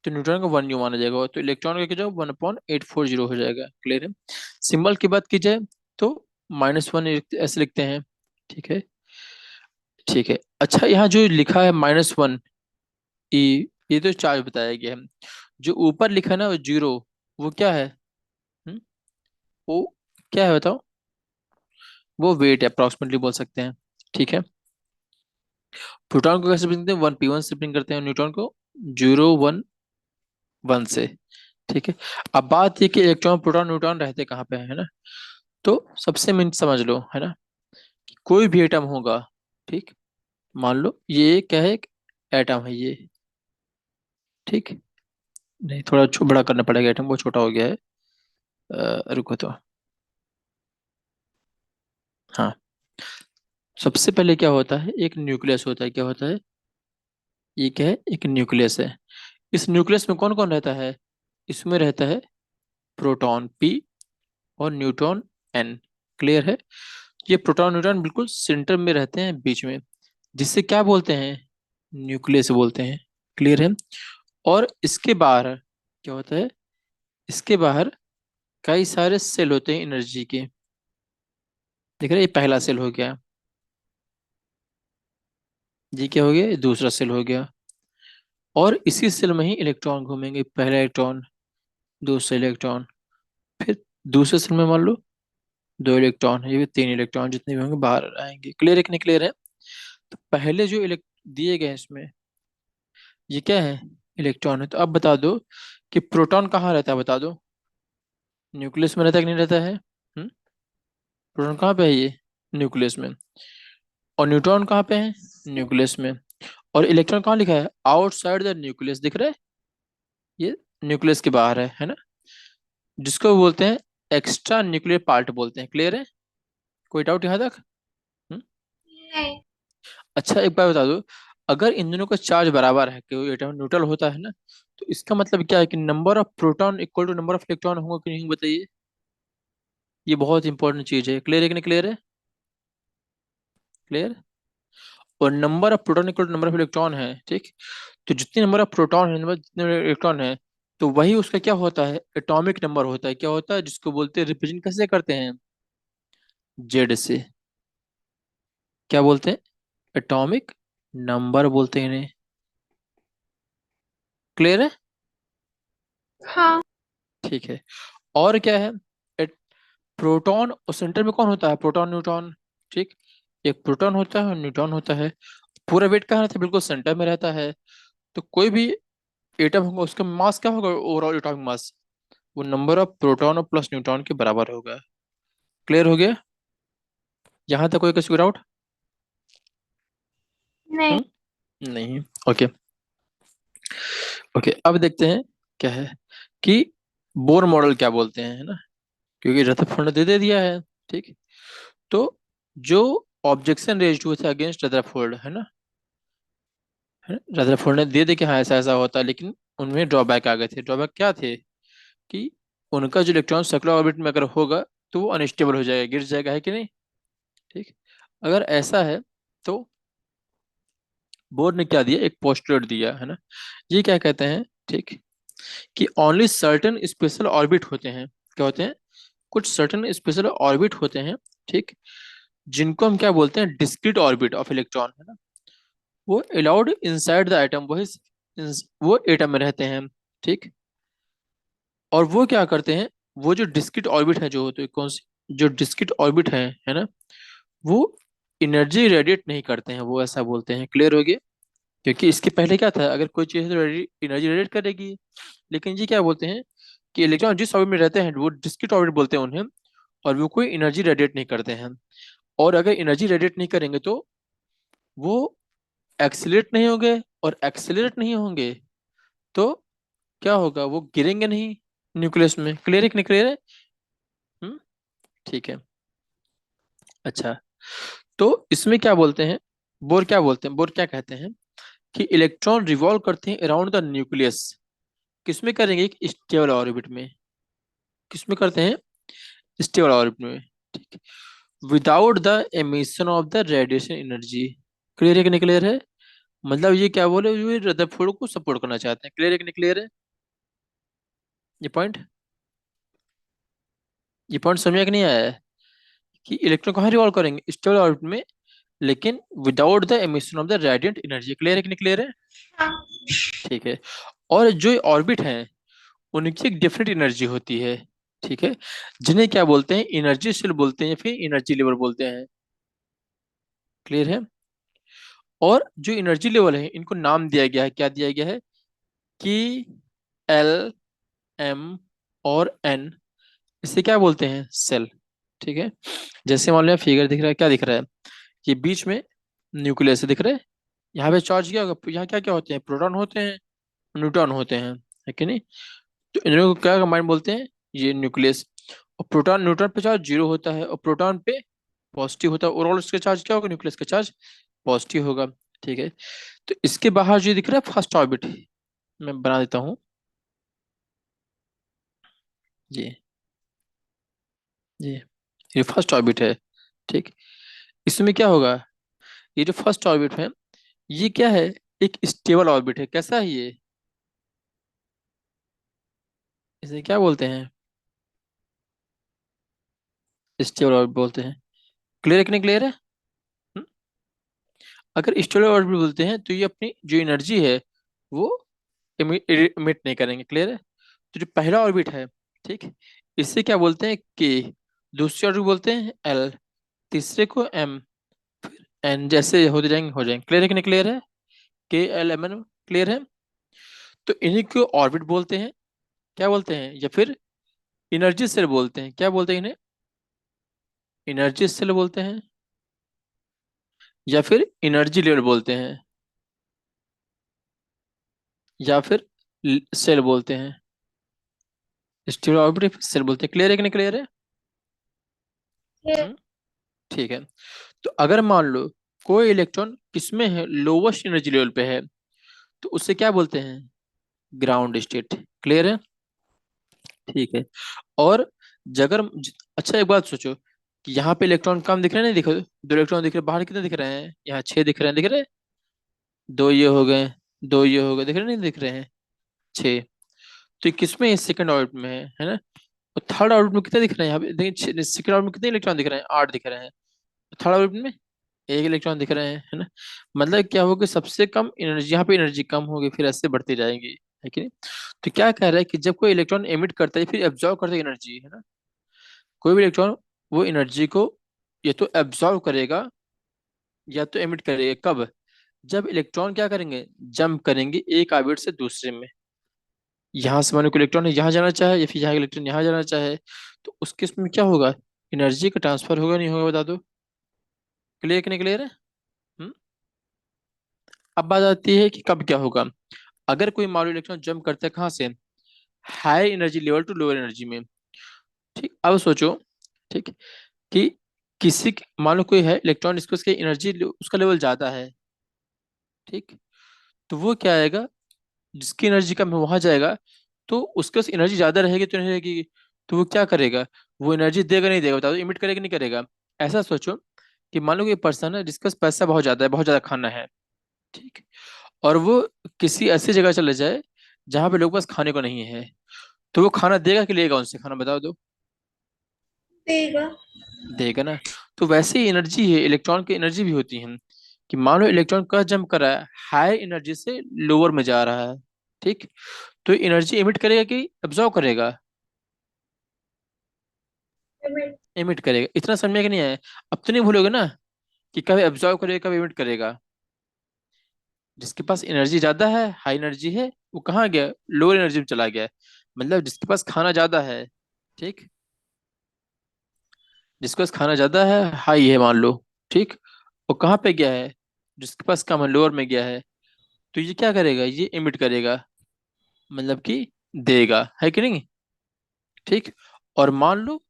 तो न्यूट्रॉन का 1 U माना जाएगा, तो इलेक्ट्रॉन का जो 1/840 हो जाएगा। क्लियर है? सिंबल की बात की जाए, तो -1 ऐसे लिखते हैं। ठीक है। ठीक है। अच्छा, यहाँ जो लिखा है -1 ई, ये तो चार्ज बताया गया है। जो ऊपर लिखा है ना वो जीरो, वो क्या है? हम्म? वो क्या है बताओ? वो वेट है, अप्रोक्सीमेटली बोल सकते हैं। ठीक है। प्रोटॉन को कैसे प्रिंट करते हैं? 1p1 से प्रिंट करते हैं, न्यूट्रॉन को 0 1 1 से। ठीक है। अब बात ये कि इलेक्ट्रॉन प्रोटॉन न्यूट्रॉन रहते कहाँ पे है ना? तो सबसे मेन समझ लो है ना, कोई भी एटम होगा, ठीक, मान लो ये क्या है, एक एटम है ये, ठीक। नहीं, थोड़ा बड़ा करना पड़ेगा, एटम बहुत छोटा हो गया है। रुको तो। हाँ, सबसे पहले क्या होता है, एक न्यूक्लियस होता है। क्या होता है? ये क्या है? एक न्यूक्लियस है। इस न्यूक्लियस में कौन कौन रहता है? इसमें रहता है प्रोटॉन P और न्यूट्रॉन N। क्लियर है? ये प्रोटॉन न्यूट्रॉन बिल्कुल सेंटर में रहते हैं, बीच में, जिससे क्या बोलते हैं? न्यूक्लियस बोलते हैं। क्लियर है? और इसके बाहर क्या होता है? इसके बाहर कई सारे सेल होते हैं एनर्जी के। देख रहे हैं? ये पहला सेल हो गया। ये क्या हो गया? ये दूसरा सेल हो गया। और इसी सेल में ही इलेक्ट्रॉन घूमेंगे, पहला इलेक्ट्रॉन, दूसरा इलेक्ट्रॉन, फिर दूसरे सेल में मान लो 2 इलेक्ट्रॉन, ये भी 3 इलेक्ट्रॉन, जितने भी होंगे बाहर आएंगे। क्लियर है कि नहीं? क्लियर है? तो पहले जो इलेक्ट दिए गए हैं इसमें, ये क्या है? इलेक्ट्रॉन है। तो अब बता दो कि प्रोटॉन कहाँ रहता है, बता दो। न्यूक्लियस में रहता है कि नहीं रहता है? प्रोटॉन कहाँ पे है? ये न्यूक्लियस में। और न्यूट्रॉन कहाँ पे है? न्यूक्लियस में। और इलेक्ट्रॉन कहाँ लिखा है? आउटसाइड द न्यूक्लियस, दिख रहा है? ये न्यूक्लियस के बाहर है ना? जिसको बोलते हैं एक्स्ट्रा न्यूक्लियर पार्ट बोलते हैं। क्लियर है? कोई डाउट यहाँ तक? हम्म?
नहीं।
अच्छा, एक बार बता दो, अगर इन दोनों का चार्ज बराबर है, कि एटम न्यूट्रल होता है ना, तो इसका मतलब क्या है कि number of proton equal to number of electron होगा कि नहीं, बताइए। ये बहुत इंपॉर्टेंट चीज है। क्लियर है कि नहीं? क्लियर है? क्लियर? और number of proton equal to number of electron है, ठीक। तो जितने नंबर ऑफ प्रोटॉन है, जितने इलेक्ट्रॉन है, तो वही उसका क्या होता है? एटॉमिक नंबर होता है। क्या होता है? जिसको बोलते हैं, रिप्रेजेंट कैसे करते हैं? जेड से। क्या बोलते हैं? एटॉमिक नंबर बोलते हैं इन्हें। क्लियर है?
हाँ।
ठीक है। और क्या है? एट, प्रोटॉन और सेंटर में कौन होता है? प्रोटॉन न्यूट्रॉन, ठीक। एक प्रोटॉन होता है और न्यूट्रॉन होता है। पूरा वेट कहाँ रहता है? बिल्कुल सेंटर में रहता है। तो कोई भी एटम होगा, उसका मास क्या होगा? ओवरऑल एटॉमिक मास, वो नंबर ऑफ प्रोटॉन और प्लस न्यूट्रॉन के बराबर होगा। क्लियर हो गया? यहाँ तक कोई किसी को डाउट?
नहीं।
हम्म? नहीं। ओके। ओके, अब देखते हैं क्या है कि बोर मॉडल क्या बोलते हैं, है ना? क्योंकि रदरफोर्ड ने दे दिया है, ठीक। तो जो ऑब्जेक्शन रेज्ड हुए थे अगेंस्ट रदरफोर्ड, है ना, रदरफोर्ड ने दे दे कि हाँ ऐसा ऐसा होता है, लेकिन उनमें ड्रॉबैक आ गए थे। ड्रॉबैक क्या थे? कि उनका जो इलेक्ट्रॉन सर्कुलर ऑर्बिट में अगर होगा, तो वो अनस्टेबल हो जाएगा, गिर जाएगा, है कि नहीं? ठीक। अगर ऐसा है, तो बोर्ड ने क्या दिया? एक पोस्टुलेट दिया, है ना। ये क्या कहते हैं, ठीक, कि ओनली सर्टेन स्पेशल ऑर्बिट होते हैं। क्या होते हैं? कुछ सर्टेन स्पेशल ऑर्बिट होते हैं, ठीक, जिनको हम क्या बोलते हैं? डिस्क्रीट ऑर्बिट ऑफ इलेक्ट्रॉन, है ना। वो अलाउड इनसाइड द एटम, वो एटम में रहते हैं, ठीक। और वो क्या करते हैं? वो जो डिस्क्रीट ऑर्बिट है, जो होते हैं कौन सी, जो डिस्क्रीट ऑर्बिट है ना, वो एनर्जी रेडिएट नहीं करते हैं, वो ऐसा बोलते हैं। क्लियर हो गया? क्योंकि इसके पहले क्या था, अगर कोई चीज है तो एनर्जी रेडिएट करेगी। लेकिन ये क्या बोलते हैं कि इलेक्ट्रॉन जिस ऑर्बिट में रहते हैं, वो डिस्क्रीट ऑर्बिट बोलते हैं उन्हें, और वो कोई एनर्जी रेडिएट नहीं करते हैं। और अगर एनर्जी रेडिएट नहीं करेंगे, तो वो एक्सीलरेट नहीं होंगे, और एक्सीलरेट नहीं होंगे तो क्या होगा? वो गिरेंगे नहीं न्यूक्लियस में। क्लियर है कि नहीं? क्लियर है? हम्म? ठीक है। अच्छा, तो इसमें क्या बोलते हैं? बोर क्या बोलते हैं? बोर क्या कहते हैं कि इलेक्ट्रॉन रिवॉल्व करते हैं अराउंड द न्यूक्लियस। किसमें करेंगे? एक स्टेबल ऑर्बिट में। किसमें करते हैं? स्टेबल ऑर्बिट में, ठीक, without the emission of the radiation energy. Clear है कि नहीं? क्लियर है? मतलब ये क्या बोले, ये रदरफोर्ड को सपोर्ट करना चाहते हैं। क्लियर है कि नहीं? क्लियर है? ये पॉइंट, ये पॉइंट समझ में कि नहीं आया है? कि इलेक्ट्रॉन कहाँ रिवॉल्व करेंगे? स्टेबल ऑर्बिट में, लेकिन without the emission of the radiant energy. Clear है कि नहीं क्लियर है?
हाँ।
ठीक है। और जो ऑर्बिट हैं उनकी एक डिफरेंट एनर्जी होती है, ठीक है, जिन्हें क्या बोलते हैं, एनर्जी शेल बोलते हैं या फिर एनर्जी लेवल बोलते हैं। क्लियर है? और जो एनर्जी लेवल है इनको नाम दिया गया है, क्या दिया गया है कि एल, एम और एन, इसे क्या बोलते हैं, सेल। ठीक है। जैसे मान लो फिगर दिख रहा है, क्या दिख रहा है, कि बीच में न्यूक्लियस दिख रहा है। यहाँ पे चार्ज क्या होगा, यहाँ क्या क्या होते हैं, प्रोटॉन होते हैं, न्यूट्रॉन होते हैं, है कि नहीं? तो इन लोगों को क्या कंबाइन बोलते हैं, ये न्यूक्लियस। और प्रोटॉन, न्यूट्रॉन पे चार्ज जीरो होता है और प्रोटॉन पे पॉजिटिव होता है। ओवरऑल इसका चार्ज क्या होगा, न्यूक्लियस का चार्ज पॉजिटिव होगा। ठीक है। तो इसके बाहर जो दिख रहा है फर्स्ट ऑर्बिट, मैं बना देता हूँ ये ये ये फर्स्ट ऑर्बिट है। ठीक। इसमें क्या होगा, ये जो फर्स्ट ऑर्बिट है ये क्या है, एक स्टेबल ऑर्बिट है। कैसा है ये, इसे क्या बोलते हैं, स्टेबल ऑर्बिट बोलते हैं। क्लियर है कि नहीं क्लियर है? हम्म? अगर स्टेबल ऑर्बिट बोलते हैं तो ये अपनी जो एनर्जी है वो इमिट नहीं करेंगे। क्लियर है? तो जो पहला ऑर्बिट है, ठीक, इससे क्या बोलते हैं, के। दूसरे ऑर्बिट बोलते हैं एल। तीसरे को एम, एन, जैसे होते जाएंगे हो जाएंगे। क्लियर है कि नहीं क्लियर है? के, एल, एम, एन। क्लियर है? तो इन्हीं को ऑर्बिट बोलते हैं, क्या बोलते हैं, या फिर एनर्जी सेल बोलते हैं। क्या बोलते हैं इन्हें, एनर्जी सेल बोलते हैं या फिर एनर्जी लेवल बोलते हैं या फिर सेल बोलते हैं। स्टीरियो ऑर्बिट सेल बोलते हैं। क्लियर है कि नहीं क्लियर है?
ये
हम्म? ठीक है। तो अगर मान लो कोई इलेक्ट्रॉन किसमें है, लोवेस्ट एनर्जी लेवल पे है, तो उससे क्या बोलते हैं, ग्राउंड स्टेट। क्लियर है? ठीक है। और जगर अच्छा एक बात सोचो कि यहाँ पे इलेक्ट्रॉन कम दिख रहे हैं, नहीं दिख रहे, दो इलेक्ट्रॉन दिख रहे हैं, बाहर कितने दिख रहे हैं, यहाँ छह दिख रहे हैं, दिख रहे हैं, दो ये हो गए, दो ये हो गए, दिख रहे हैं, नहीं दिख रहे हैं, छह। तो ये किसमें, सेकंड ऑर्बिट में है ना? और थर्ड ऑर्बिट में कितने दिख रहे हैं, यहाँ पे देखिए सेकंड ऑर्बिट में कितने इलेक्ट्रॉन दिख रहे हैं, आठ दिख रहे हैं। थर्ड ऑर्बिट में एक इलेक्ट्रॉन दिख रहे हैं, है ना? मतलब क्या होगा, सबसे कम एनर्जी, यहाँ पे एनर्जी कम होगी, फिर ऐसे बढ़ती जाएंगी, है कि नहीं? तो क्या कह रहा है कि जब कोई इलेक्ट्रॉन एमिट करता है फिर एब्जॉर्व करता है एनर्जी, है ना? कोई भी इलेक्ट्रॉन वो एनर्जी को या तो एब्जॉर्व करेगा या तो एमिट करेगा। कब, जब इलेक्ट्रॉन क्या करेंगे, जंप करेंगे एक ऑर्बिट से दूसरे में। यहाँ से मानो कोई इलेक्ट्रॉन यहाँ जाना चाहे या फिर यहाँ इलेक्ट्रॉन यहाँ जाना चाहे, तो उस केस में क्या होगा, एनर्जी का ट्रांसफर होगा नहीं होगा, बता दो। क्लियर कि नहीं क्लियर है? हम्म? अब बात आती है कि कब क्या होगा, अगर कोई मान लो इलेक्ट्रॉन जंप करता है कहाँ से, high energy level to lower energy में। ठीक, अब सोचो, ठीक, कि मान लो कोई है इलेक्ट्रॉन, इसको उसकी एनर्जी उसका लेवल ज्यादा है, ठीक, तो वो क्या आएगा, जिसकी एनर्जी कम है वहां जाएगा, तो उसके पास एनर्जी ज्यादा रहेगी तो नहीं रहेगी, तो वो क्या करेगा, वो एनर्जी देगा नहीं देगा, बताओ, इमिट करेगा नहीं करेगा? ऐसा सोचो कि मान लो कोई पर्सन है जिसके पास पैसा बहुत ज्यादा है, बहुत ज्यादा खाना है, ठीक, और वो किसी ऐसी जगह चले जाए जहां पे लोगों के पास खाने को नहीं है, तो वो खाना देगा कि लेगा उनसे खाना, बताओ दो।
देगा।
देगा ना? तो वैसे ही एनर्जी है, इलेक्ट्रॉन की एनर्जी भी होती है, कि मान लो इलेक्ट्रॉन का जंप कर रहा है, हाई एनर्जी से लोअर में जा रहा है, ठीक, तो एनर्जी एमिट करेगा कि एब्जॉर्व करेगा?
पेमेंट।
एमिट करेगा। इतना समझ में कि नहीं आया? अब तो नहीं भूलोगे ना कि कब एब्जॉर्व करेगा कब एमिट करेगा। जिसके पास एनर्जी ज्यादा है, हाई एनर्जी है, वो कहाँ गया, लोअर एनर्जी में चला गया। मतलब जिसके पास खाना ज्यादा है, ठीक, जिसके पास खाना ज्यादा है, हाई है मान लो, ठीक, वो कहाँ पे गया है, जिसके पास कम है लोअर में गया है, तो ये क्या करेगा, ये इमिट करेगा, मतलब कि देगा, है कि नहीं? ठीक। और मान लो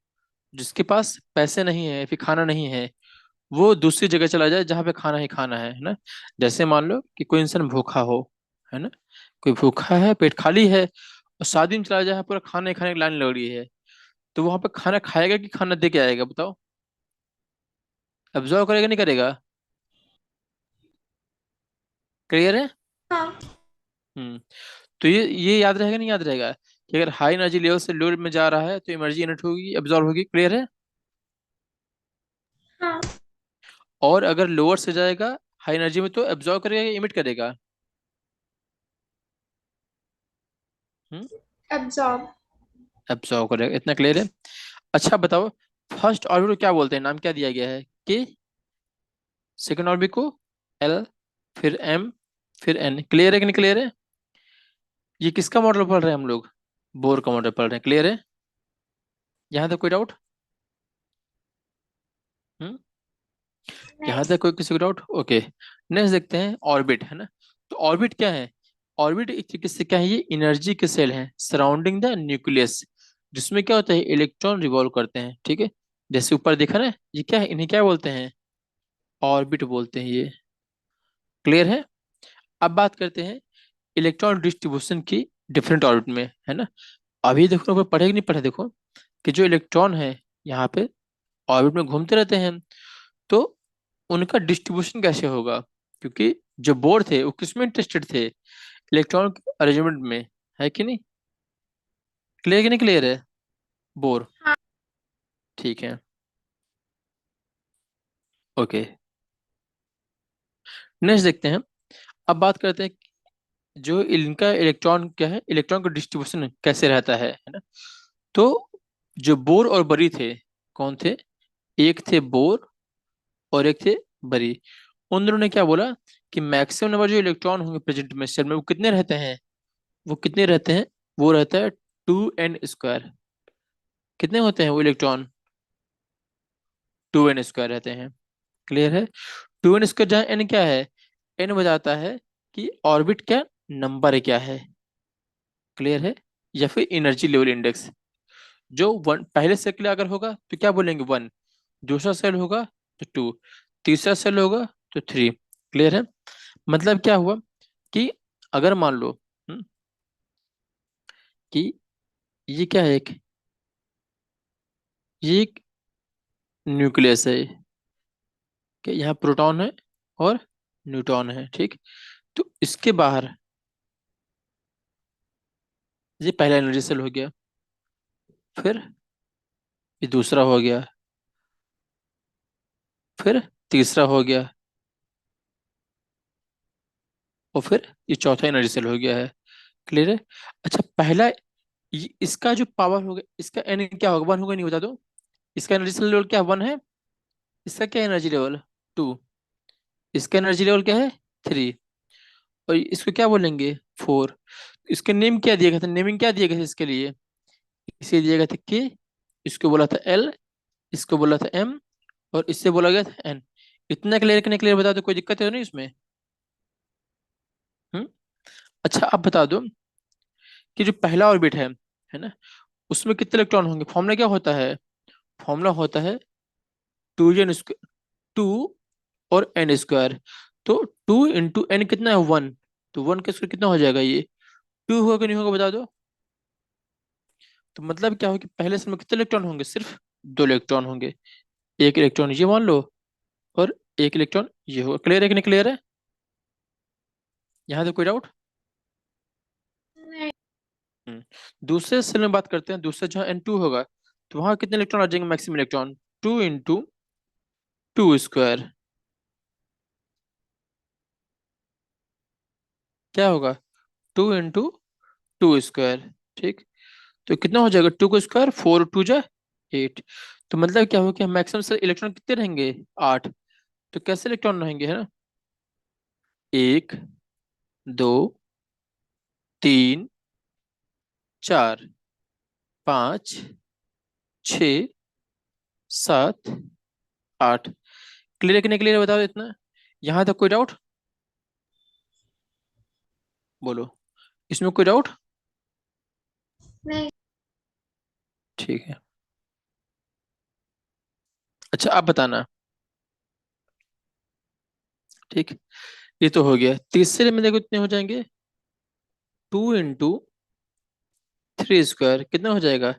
जिसके पास पैसे नहीं है फिर खाना नहीं है, वो दूसरी जगह चला जाए जहाँ पे खाना ही खाना है ना? जैसे मान लो कि कोई इंसान भूखा हो, है ना, कोई भूखा है, पेट खाली है, और शादी में चला जाए पूरा खाना ही खाने की लाइन लग रही है, तो वहां पे खाना खाएगा कि खाना दे के आएगा, बताओ? ऑब्जर्व करेगा नहीं करेगा? क्लियर है?
हाँ।
हम्म। तो ये याद रहेगा नहीं याद रहेगा, कि अगर हाई एनर्जी लेवल से लो में जा रहा है तो एनर्जी यूनिट होगी, एब्जॉर्ब होगी। क्लियर है?
हाँ।
और अगर लोअर से जाएगा हाई एनर्जी में तो एब्जॉर्ब करेगा या इमिट करेगा? हम्म।
एब्जॉर्ब।
एब्जॉर्ब करेगा, इतना क्लियर है। अच्छा बताओ, फर्स्ट ऑर्बिट को क्या बोलते हैं, नाम क्या दिया गया है? के। सेकंड ऑर्बिट को एल, फिर एम, फिर एन। क्लियर है कि नहीं क्लियर है? ये किसका मॉडल पढ़ रहे हैं हम लोग? बोर का मॉडल पढ़ रहे हैं। क्लियर है? यहाँ तक कोई डाउट? हम्म। यहाँ
नहीं।
तक कोई किसी को डाउट? ओके। नेक्स्ट देखते हैं ऑर्बिट, है ना। तो ऑर्बिट क्या है? ऑर्बिट एक तरीके से क्या है, ये एनर्जी के सेल हैं सराउंडिंग द न्यूक्लियस, जिसमें क्या होता है, इलेक्ट्रॉन रिवॉल्व करते हैं, ठीक है। जैसे ऊपर देखा ना, ये क्या है, इन्हें क्या बोलते हैं? ऑर्बिट बोलते हैं ये। क्लियर है? अब बात करते हैं इलेक्ट्रॉन डिस्ट्रीब्यूशन की डिफरेंट ऑर्बिट में, है ना। अभी देखो ऊपर पढ़े कि नहीं पढ़े, देखो कि जो इलेक्ट्रॉन है यहाँ पे ऑर्बिट में घूमते रहते हैं, तो उनका डिस्ट्रीब्यूशन कैसे होगा? क्योंकि जो बोर थे वो किसमें इंटरेस्टेड थे? इलेक्ट्रॉन अरेंजमेंट में, है कि नहीं? क्लियर कि नहीं क्लियर है? बोर।
हाँ।
ठीक है। ओके। नेक्स्ट देखते हैं। अब बात करते हैं जो इनका इलेक्ट्रॉन क्या है, इलेक्ट्रॉन का डिस्ट्रीब्यूशन कैसे रहता है ना। तो जो बोर और बरी थे, कौन थे? एक थे बोर और एक थे बरी। उन दोनों ने क्या बोला कि मैक्सिमम नंबर जो इलेक्ट्रॉन होंगे प्रेजेंट में सेल में, वो कितने रहते हैं? वो कितने रहते हैं? वो रहता है 2n²। कितने होते हैं वो इलेक्ट्रॉन? 2n² रहते हैं। क्लियर है? 2n², जहाँ n क्या है, n बताता है कि ऑर्बिट क्या नंबर क्या है। क्लियर है? या फिर एनर्जी लेवल इंडेक्स। जो वन पहले सेल के लिए अगर होगा तो क्या बोलेंगे, 1। दूसरा सेल होगा तो 2। तीसरा सेल होगा तो 3। क्लियर है? मतलब क्या हुआ कि अगर मान लो कि ये क्या है, एक ये एक न्यूक्लियस है कि यहाँ प्रोटॉन है और न्यूट्रॉन है, ठीक। तो इसके बाहर ये पहला एनर्जी सेल हो गया, फिर ये दूसरा हो गया, फिर तीसरा हो गया, और फिर ये चौथा एनर्जी सेल हो गया है। क्लियर है? अच्छा पहला इसका जो पावर होगा, इसका एन क्या होगा, 1 होगा नहीं, बता दो। इसका एनर्जी सेल लेवल क्या 1 है? इसका क्या एनर्जी लेवल? 2। इसका एनर्जी लेवल क्या है? 3। और इसको क्या बोलेंगे? 4। इसके नेम क्या दिया गया था, नेमिंग क्या दिया गया था इसके लिए? इसे दिया गया था के, इसको बोला था एल, इसको बोला था एम, और इससे बोला गया था एन। इतना क्लियर कि नहीं क्लियर, बता दो, कोई दिक्कत है तो नहीं इसमें? हम्म। अच्छा अब बता दो कि जो पहला ऑर्बिट है ना, उसमें कितने इलेक्ट्रॉन होंगे? फॉर्मूला क्या होता है? फॉर्मूला होता है 2n², 2 और n²। तो 2 × n कितना है? 1। तो 1 का स्क्वायर कितना हो जाएगा ये? 2 होगा कि नहीं होगा, बता दो। तो मतलब क्या हो कि पहले समय कितने इलेक्ट्रॉन होंगे? सिर्फ 2 इलेक्ट्रॉन होंगे। एक इलेक्ट्रॉन ये मान लो, और एक इलेक्ट्रॉन ये होगा। क्लियर है कि नहीं क्लियर है? यहाँ तक कोई डाउट?
नहीं।
दूसरे सेल में बात करते हैं, दूसरा जहाँ N2 होगा, तो वहां कितने इलेक्ट्रॉन आ जाएंगे मैक्सिमम इलेक्ट्रॉन? 2 × 2²। क्या होगा? 2 × 2²। ठीक। तो कितना हो जाएगा? 2 का स्क्वायर, 4 × 2 = 8। तो मतलब क्या हो कि मैक्सिमम से इलेक्ट्रॉन कितने रहेंगे? 8। तो कैसे इलेक्ट्रॉन रहेंगे, है ना? 1, 2, 3, 4, 5, 6, 7, 8। क्लियर है कि नहीं क्लियर, बताओ इतना। यहाँ तक कोई डाउट? बोलो, इसमें कोई डाउट?
नहीं।
ठीक है। अच्छा आप बताना। ठीक। ये तो हो गया। तीसरे में देखो इतने हो जाएंगे, 2 × 3² कितना हो जाएगा?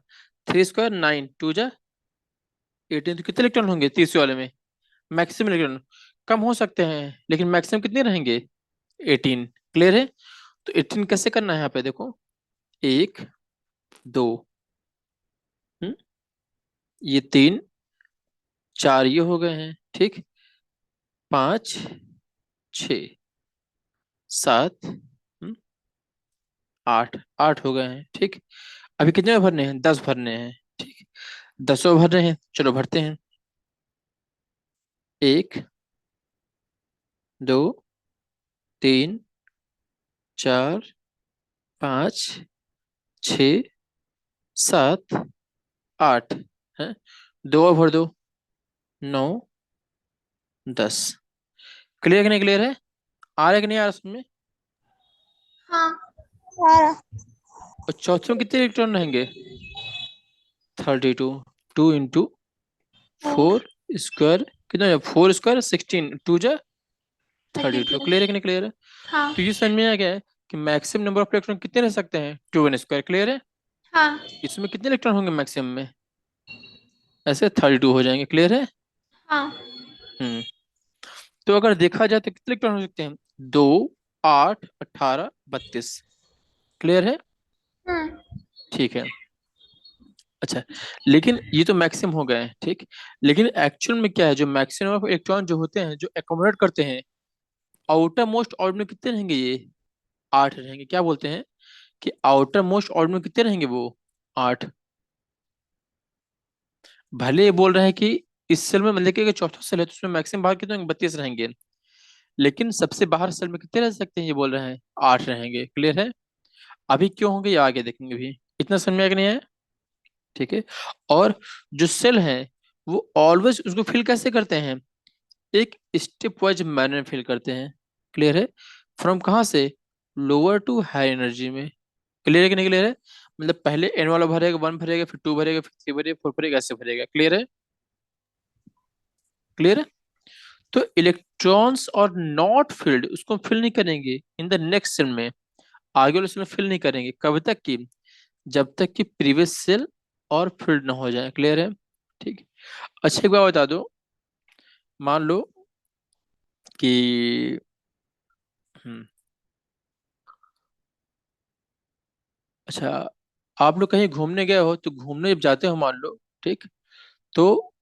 3², 9, 2 × 18। तो कितने इलेक्ट्रॉन होंगे तीसरे वाले में? मैक्सिमम इलेक्ट्रॉन कम हो सकते हैं, लेकिन मैक्सिमम कितने रहेंगे? 18। क्लियर है? तो 18 कैसे करना है यहाँ पे देखो, 1, 2, ये 3, 4 ये हो गए हैं, ठीक। 5 6 7 8 8 हो गए हैं, ठीक। अभी कितने में भरने हैं? 10 भरने हैं, ठीक। 10 भर रहे हैं, चलो भरते हैं। 1 2 3 4 5 6 7 8 है। 2 और भर दो, 9 10। क्लियर कि नहीं क्लियर है? आ रहा है कि नहीं आ रहा समझ में?
हाँ।
और चौथे में कितने इलेक्ट्रॉन रहेंगे? 32। 2 इंटू 4 स्क्वायर कितना? 4 स्क्वायर 16, 2 जा 32।
32।
क्लियर है कि नहीं क्लियर है?
हाँ।
तो ये समझ में आ गया है कि मैक्सिमम नंबर ऑफ इलेक्ट्रॉन कितने रह सकते हैं? 2n square. क्लियर है?
हाँ।
इसमें कितने इलेक्ट्रॉन होंगे मैक्सिमम में? ऐसे 32 हो जाएंगे। क्लियर है?
हाँ।
हम्म। तो अगर देखा जाए तो कितने इलेक्ट्रॉन हो सकते हैं? 2 8 18 32। क्लियर है?
हम्म।
ठीक है। अच्छा, लेकिन ये तो मैक्सिमम हो गए हैं, ठीक। लेकिन एक्चुअल में क्या है, जो मैक्सिमम ऑफ इलेक्ट्रॉन जो होते हैं, जो एकोमोडेट करते हैं आउटर मोस्ट ऑर्बिट में, कितने रहेंगे ये? 8 रहेंगे। क्या बोलते हैं कि आउटर मोस्ट ऑर्बिट में कितने रहेंगे वो? 8। भले ये बोल रहे हैं कि इस सेल में, मतलब कि अगर चौथा सेल है तो उसमें मैक्सिमम बाहर कितने होंगे? 32 रहेंगे। लेकिन सबसे बाहर सेल में कितने रह सकते हैं ये बोल रहे हैं? 8 रहेंगे। क्लियर है? अभी क्यों होंगे ये आगे देखेंगे भी। इतना समझ में आ गया नहीं है? ठीक है। और जो सेल है वो ऑलवेज उसको फिल कैसे करते हैं? एक स्टेप वाइज मैनर में फिल करते हैं। क्लियर है? फ्रॉम कहाँ से? लोअर टू हाई एनर्जी में। क्लियर है कि नहीं क्लियर है? मतलब पहले एन वाला भरेगा, 1 भरेगा, फिर 2 भरेगा, फिर 3 भरेगा, 4 भरेगा, ऐसे भरेगा। क्लियर है? क्लियर है? तो इलेक्ट्रॉन्स और नॉट फील्ड उसको फिल नहीं करेंगे इन द नेक्स्ट सेल में। आगे वाले सेल में फिल नहीं करेंगे। कब तक की? जब तक कि प्रीवियस सेल और फील्ड ना हो जाए। क्लियर है? ठीक। अच्छा, एक बात बता दो। मान लो कि हम्म, अच्छा, आप लोग कहीं घूमने गए हो, तो घूमने जब जाते हो मान लो, ठीक, तो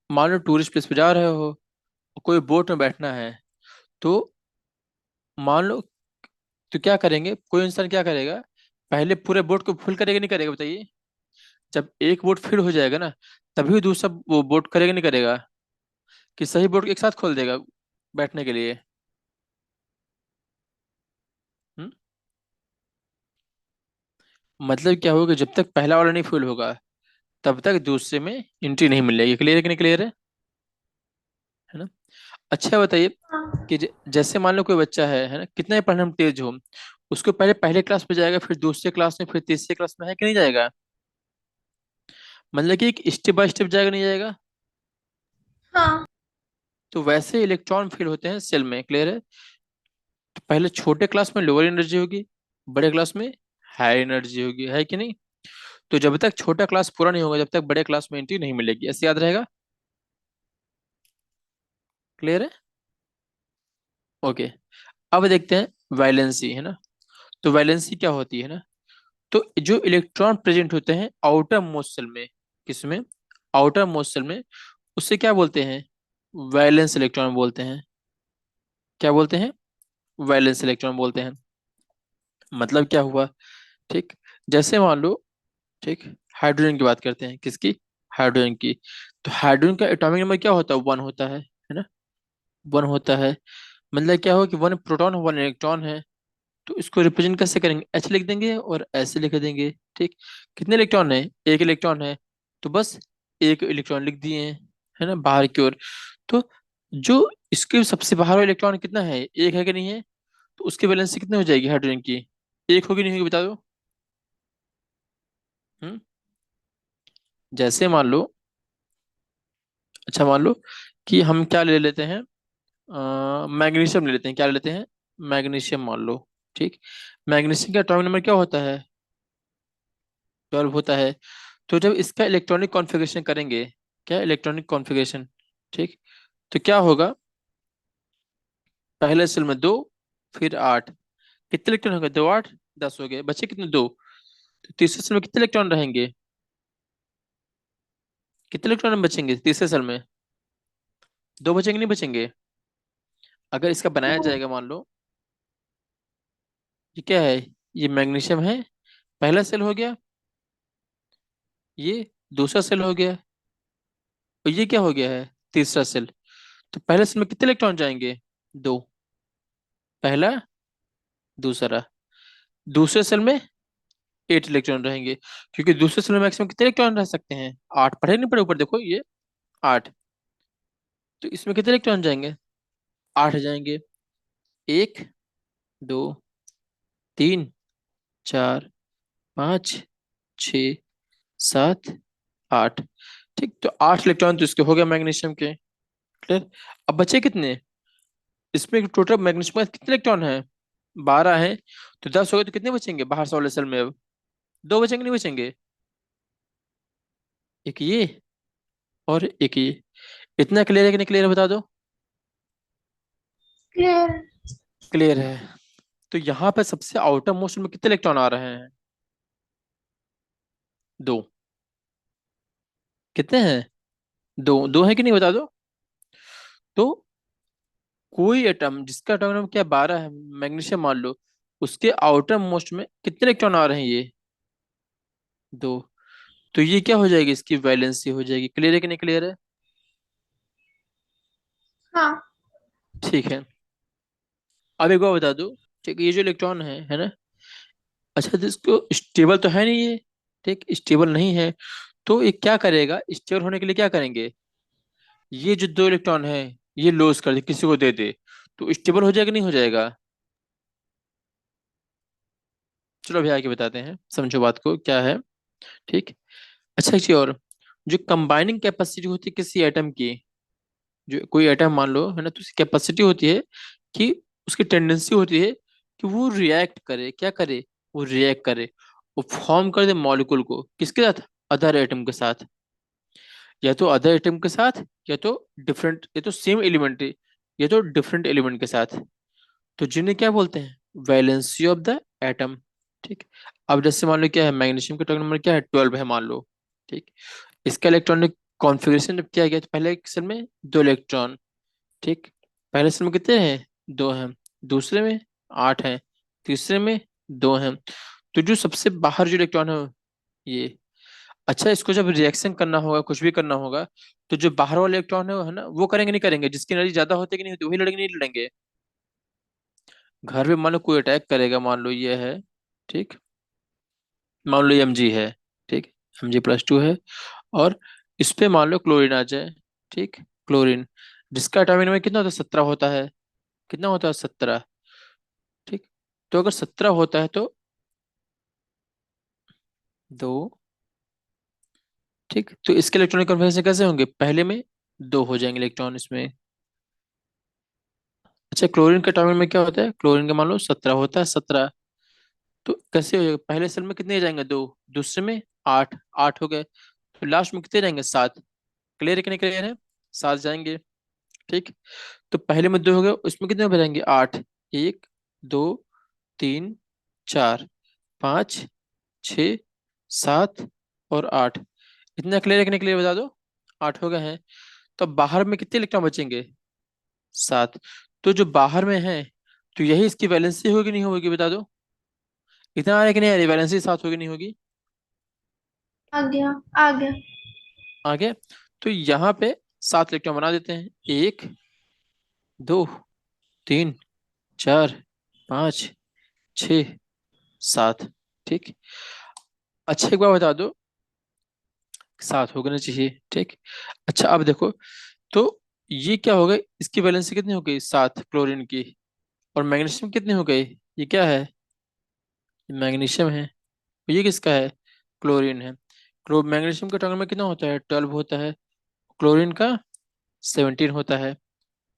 मान लो टूरिस्ट प्लेस पे जा रहे हो, कोई बोट में बैठना है, तो मान लो, तो क्या करेंगे, कोई इंसान क्या करेगा? पहले पूरे बोट को फुल करेगा नहीं करेगा बताइए? जब एक बोट फिल हो जाएगा ना, तभी दूसरा वो बोट करेगा नहीं करेगा? कि सही बोट एक साथ खोल देगा बैठने के लिए? हम्म? मतलब क्या होगा, जब तक पहला वाला नहीं फिल होगा तब तक दूसरे में एंट्री नहीं मिलेगी। क्लियर है कि नहीं क्लियर है ना? अच्छा बताइए
हाँ।
कि जैसे मान लो कोई बच्चा है ना, कितना ही पढ़ने में तेज हो, उसको पहले पहले क्लास में जाएगा, फिर दूसरे क्लास में, फिर तीसरे क्लास में, है कि नहीं जाएगा? मतलब कि एक स्टेप बाय स्टेप जाएगा नहीं जाएगा?
हाँ।
तो वैसे इलेक्ट्रॉन फील होते हैं सेल में। क्लियर है? तो पहले छोटे क्लास में लोअर एनर्जी होगी, बड़े क्लास में हाई एनर्जी होगी, है कि नहीं? तो जब तक छोटा क्लास पूरा नहीं होगा, जब तक बड़े क्लास में एंट्री नहीं मिलेगी। ऐसे याद रहेगा? क्लियर है? ओके। अब देखते हैं वैलेंसी, है ना। तो वैलेंसी क्या होती है ना? तो जो इलेक्ट्रॉन प्रेजेंट होते हैं आउटर मोस्ट सेल में, किसमें? आउटर मोस्ट सेल में, उससे क्या बोलते हैं? वैलेंस इलेक्ट्रॉन बोलते हैं। क्या बोलते हैं? वैलेंस इलेक्ट्रॉन बोलते हैं। मतलब क्या हुआ, ठीक। जैसे मान लो, ठीक, हाइड्रोजन की बात करते हैं, किसकी? हाइड्रोजन की। तो हाइड्रोजन का एटॉमिक नंबर क्या होता है? 1 होता है ना? 1 होता है। मतलब क्या होगा कि 1 प्रोटॉन 1 इलेक्ट्रॉन है। तो इसको रिप्रेजेंट कैसे करेंगे? एच लिख देंगे और ऐसे लिख देंगे, ठीक। कितने इलेक्ट्रॉन है? एक इलेक्ट्रॉन है, तो बस एक इलेक्ट्रॉन लिख दिए हैं, है ना, बाहर की ओर। तो जो इसके सबसे बाहर वाला इलेक्ट्रॉन कितना है? एक है कि नहीं है? तो उसकी वैलेंसी कितनी हो जाएगी हाइड्रोजन की? एक होगी नहीं होगी बता दो? हम्म? जैसे मान लो, अच्छा मान लो कि हम क्या ले लेते हैं, मैग्नीशियम ले लेते हैं। क्या ले लेते हैं? मैग्नीशियम मान लो, ठीक। मैग्नीशियम का एटॉमिक नंबर क्या होता है? 12 होता है। तो जब इसका इलेक्ट्रॉनिक कॉन्फ़िगरेशन करेंगे, क्या इलेक्ट्रॉनिक कॉन्फ़िगरेशन, ठीक, तो क्या होगा? पहले सेल में 2, फिर 8। कितने इलेक्ट्रॉन होंगे? 2 8 10 हो गए, बचे कितने? 2। तो तीसरे सेल में कितने इलेक्ट्रॉन रहेंगे? कितने इलेक्ट्रॉन बचेंगे तीसरे सेल में? 2 बचेंगे नहीं बचेंगे? अगर इसका बनाया जाएगा, मान लो ये क्या है, ये मैग्नीशियम है, पहला सेल हो गया, ये दूसरा सेल हो गया, और ये क्या हो गया है, तीसरा सेल। तो पहले सेल में कितने इलेक्ट्रॉन जाएंगे, दो, पहला, दूसरा। दूसरे सेल में 8 इलेक्ट्रॉन रहेंगे, क्योंकि दूसरे सेल में मैक्सिमम कितने इलेक्ट्रॉन रह सकते हैं, 8, पढ़े नहीं पढ़े, ऊपर देखो ये 8। तो इसमें कितने इलेक्ट्रॉन जाएंगे, 8 जाएंगे। एक, दो, तीन, चार, पाँच, छ, सात, आठ। ठीक, तो 8 इलेक्ट्रॉन तो इसके हो गए मैग्नीशियम के। क्लियर। अब बचे कितने, इसमें टोटल मैग्नीशियम का कितने इलेक्ट्रॉन है, 12 है। तो 10 हो गए, तो कितने बचेंगे बाहर से वाले सेल में अब, दो बचेंगे, नहीं बचेंगे, एक ये और एक ये। इतना क्लियर है कि नहीं क्लियर है, बता दो।
क्लियर।
क्लियर है। तो यहाँ पे सबसे आउटर मोस्ट में कितने इलेक्ट्रॉन आ रहे हैं, दो। कितने हैं, दो, दो है कि नहीं, बता दो। तो कोई एटम जिसका एटॉमिक नंबर क्या 12 है, मैग्नीशियम मान लो, उसके आउटर मोस्ट में कितने इलेक्ट्रॉन आ रहे हैं, ये दो। तो ये क्या हो जाएगी, इसकी वैलेंसी हो जाएगी। क्लियर है कि नहीं क्लियर है।
हाँ।
ठीक है। अब एक बार बता दो, ठीक, ये जो इलेक्ट्रॉन है ना, अच्छा, तो इसको स्टेबल तो है नहीं ये, ठीक, स्टेबल नहीं है। तो ये क्या करेगा, स्टेबल होने के लिए क्या करेंगे, ये जो दो इलेक्ट्रॉन है, ये लॉस कर दे, किसी को दे दे, तो स्टेबल हो जाएगा, नहीं हो जाएगा। चलो अभी आगे बताते हैं, समझो बात को क्या है। ठीक। अच्छा, एक चीज और, जो कंबाइनिंग कैपेसिटी होती है किसी एटम की, जो कोई एटम मान लो है ना, तो उसकी कैपेसिटी होती है कि उसकी टेंडेंसी होती है कि वो रिएक्ट करे, क्या करे, वो रिएक्ट करे, वो फॉर्म कर दे मॉलिक्यूल को, किसके साथ, अदर एटम के साथ, या तो अदर एटम के साथ, या तो डिफरेंट, या तो सेम एलिमेंट, या तो डिफरेंट एलिमेंट के साथ। तो जिन्हें क्या बोलते हैं, वैलेंसी ऑफ द एटम। ठीक। अब जैसे मान लो क्या है, मैग्नीशियम का एटॉमिक नंबर क्या है, 12 है मान लो। ठीक। इसका इलेक्ट्रॉनिक कॉन्फ़िगरेशन जब किया गया, तो पहले एक सेल में दो इलेक्ट्रॉन, ठीक, पहले सेल में कितने हैं, दो हैं, दूसरे में 8 हैं, तीसरे में दो हैं। तो जो सबसे बाहर जो इलेक्ट्रॉन है, ये, अच्छा, इसको जब रिएक्शन करना होगा, कुछ भी करना होगा, तो जो बाहर वाले इलेक्ट्रॉन है ना, वो करेंगे नहीं करेंगे, जिसकी एनर्जी ज्यादा होती है कि नहीं होती, वही लड़ेंगे, नहीं लड़ेंगे। घर पे मान लो कोई अटैक करेगा, मान लो ये है, ठीक, मान लो ये mg है, ठीक, mg+2 है, और इस पे मान लो क्लोरीन आ जाए, ठीक, क्लोरीन, जिसका एटॉमिक नंबर कितना होता है, 17 होता है। कितना होता है, 17। ठीक। तो अगर 17 होता है तो दो, ठीक, तो इसके इलेक्ट्रॉनिक कन्फर्मेशन कैसे होंगे, पहले में दो हो जाएंगे इलेक्ट्रॉन इसमें। अच्छा, क्लोरीन के एटॉमिक में क्या होता है, क्लोरीन का मान लो 17 होता है, 17। तो कैसे हो जाएगा, पहले सेल में कितने जाएंगे, दो, दूसरे में 8, 8 हो गए, तो लास्ट में कितने रहेंगे, 7। क्लियर है कि नहीं क्लियर है, 7 जाएंगे। ठीक। तो पहले में दो हो गए, उसमें कितने बचेंगे, 8, एक, दो, तीन, चार, पाँच, छ, सात और 8। इतना क्लियर है कि नहीं क्लियर, बता दो। 8 हो गए हैं। तो अब बाहर में कितने इलेक्ट्रॉन बचेंगे, 7। तो जो बाहर में है, तो यही इसकी वैलेंसी होगी, नहीं होगी, बता दो। इतना आ रहा है कि नहीं आ रही, वैलेंसी 7 होगी, नहीं होगी।
आ गया। आ गया।
आगे। तो यहाँ पे 7 इलेक्ट्रॉन बना देते हैं, एक, दो, तीन, चार, पाँच, छ, 7। ठीक। अच्छा, एक बार बता दो, 7 हो गए चाहिए, ठीक। अच्छा, अब देखो, तो ये क्या हो गई, इसकी वैलेंसी कितनी हो गई, 7 क्लोरीन की, और मैग्नीशियम कितनी हो गई, ये क्या है, मैग्नीशियम है, ये किसका है, क्लोरीन है। मैग्नीशियम का टोटल में कितना होता है, 12 होता है, क्लोरीन का 17 होता है।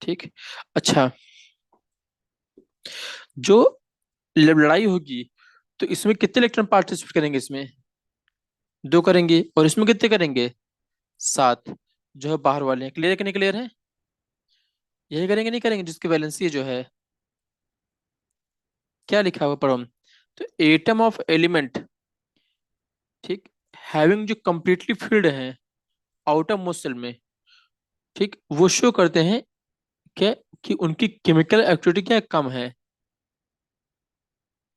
ठीक। अच्छा, जो लड़ाई होगी, तो इसमें कितने इलेक्ट्रॉन पार्टिसिपेट करेंगे, इसमें दो करेंगे, और इसमें कितने करेंगे, 7, जो है बाहर वाले हैं। क्लियर है कि नहीं क्लियर है, यही करेंगे, नहीं करेंगे, जिसकी वैलेंसी जो है, क्या लिखा हुआ पढ़ो। तो एटम ऑफ एलिमेंट, ठीक, हैविंग जो कंप्लीटली फिल्ड है आउटर मोस्ट सेल में, ठीक, वो शो करते हैं क्या, कि उनकी केमिकल एक्टिविटी क्या कम है।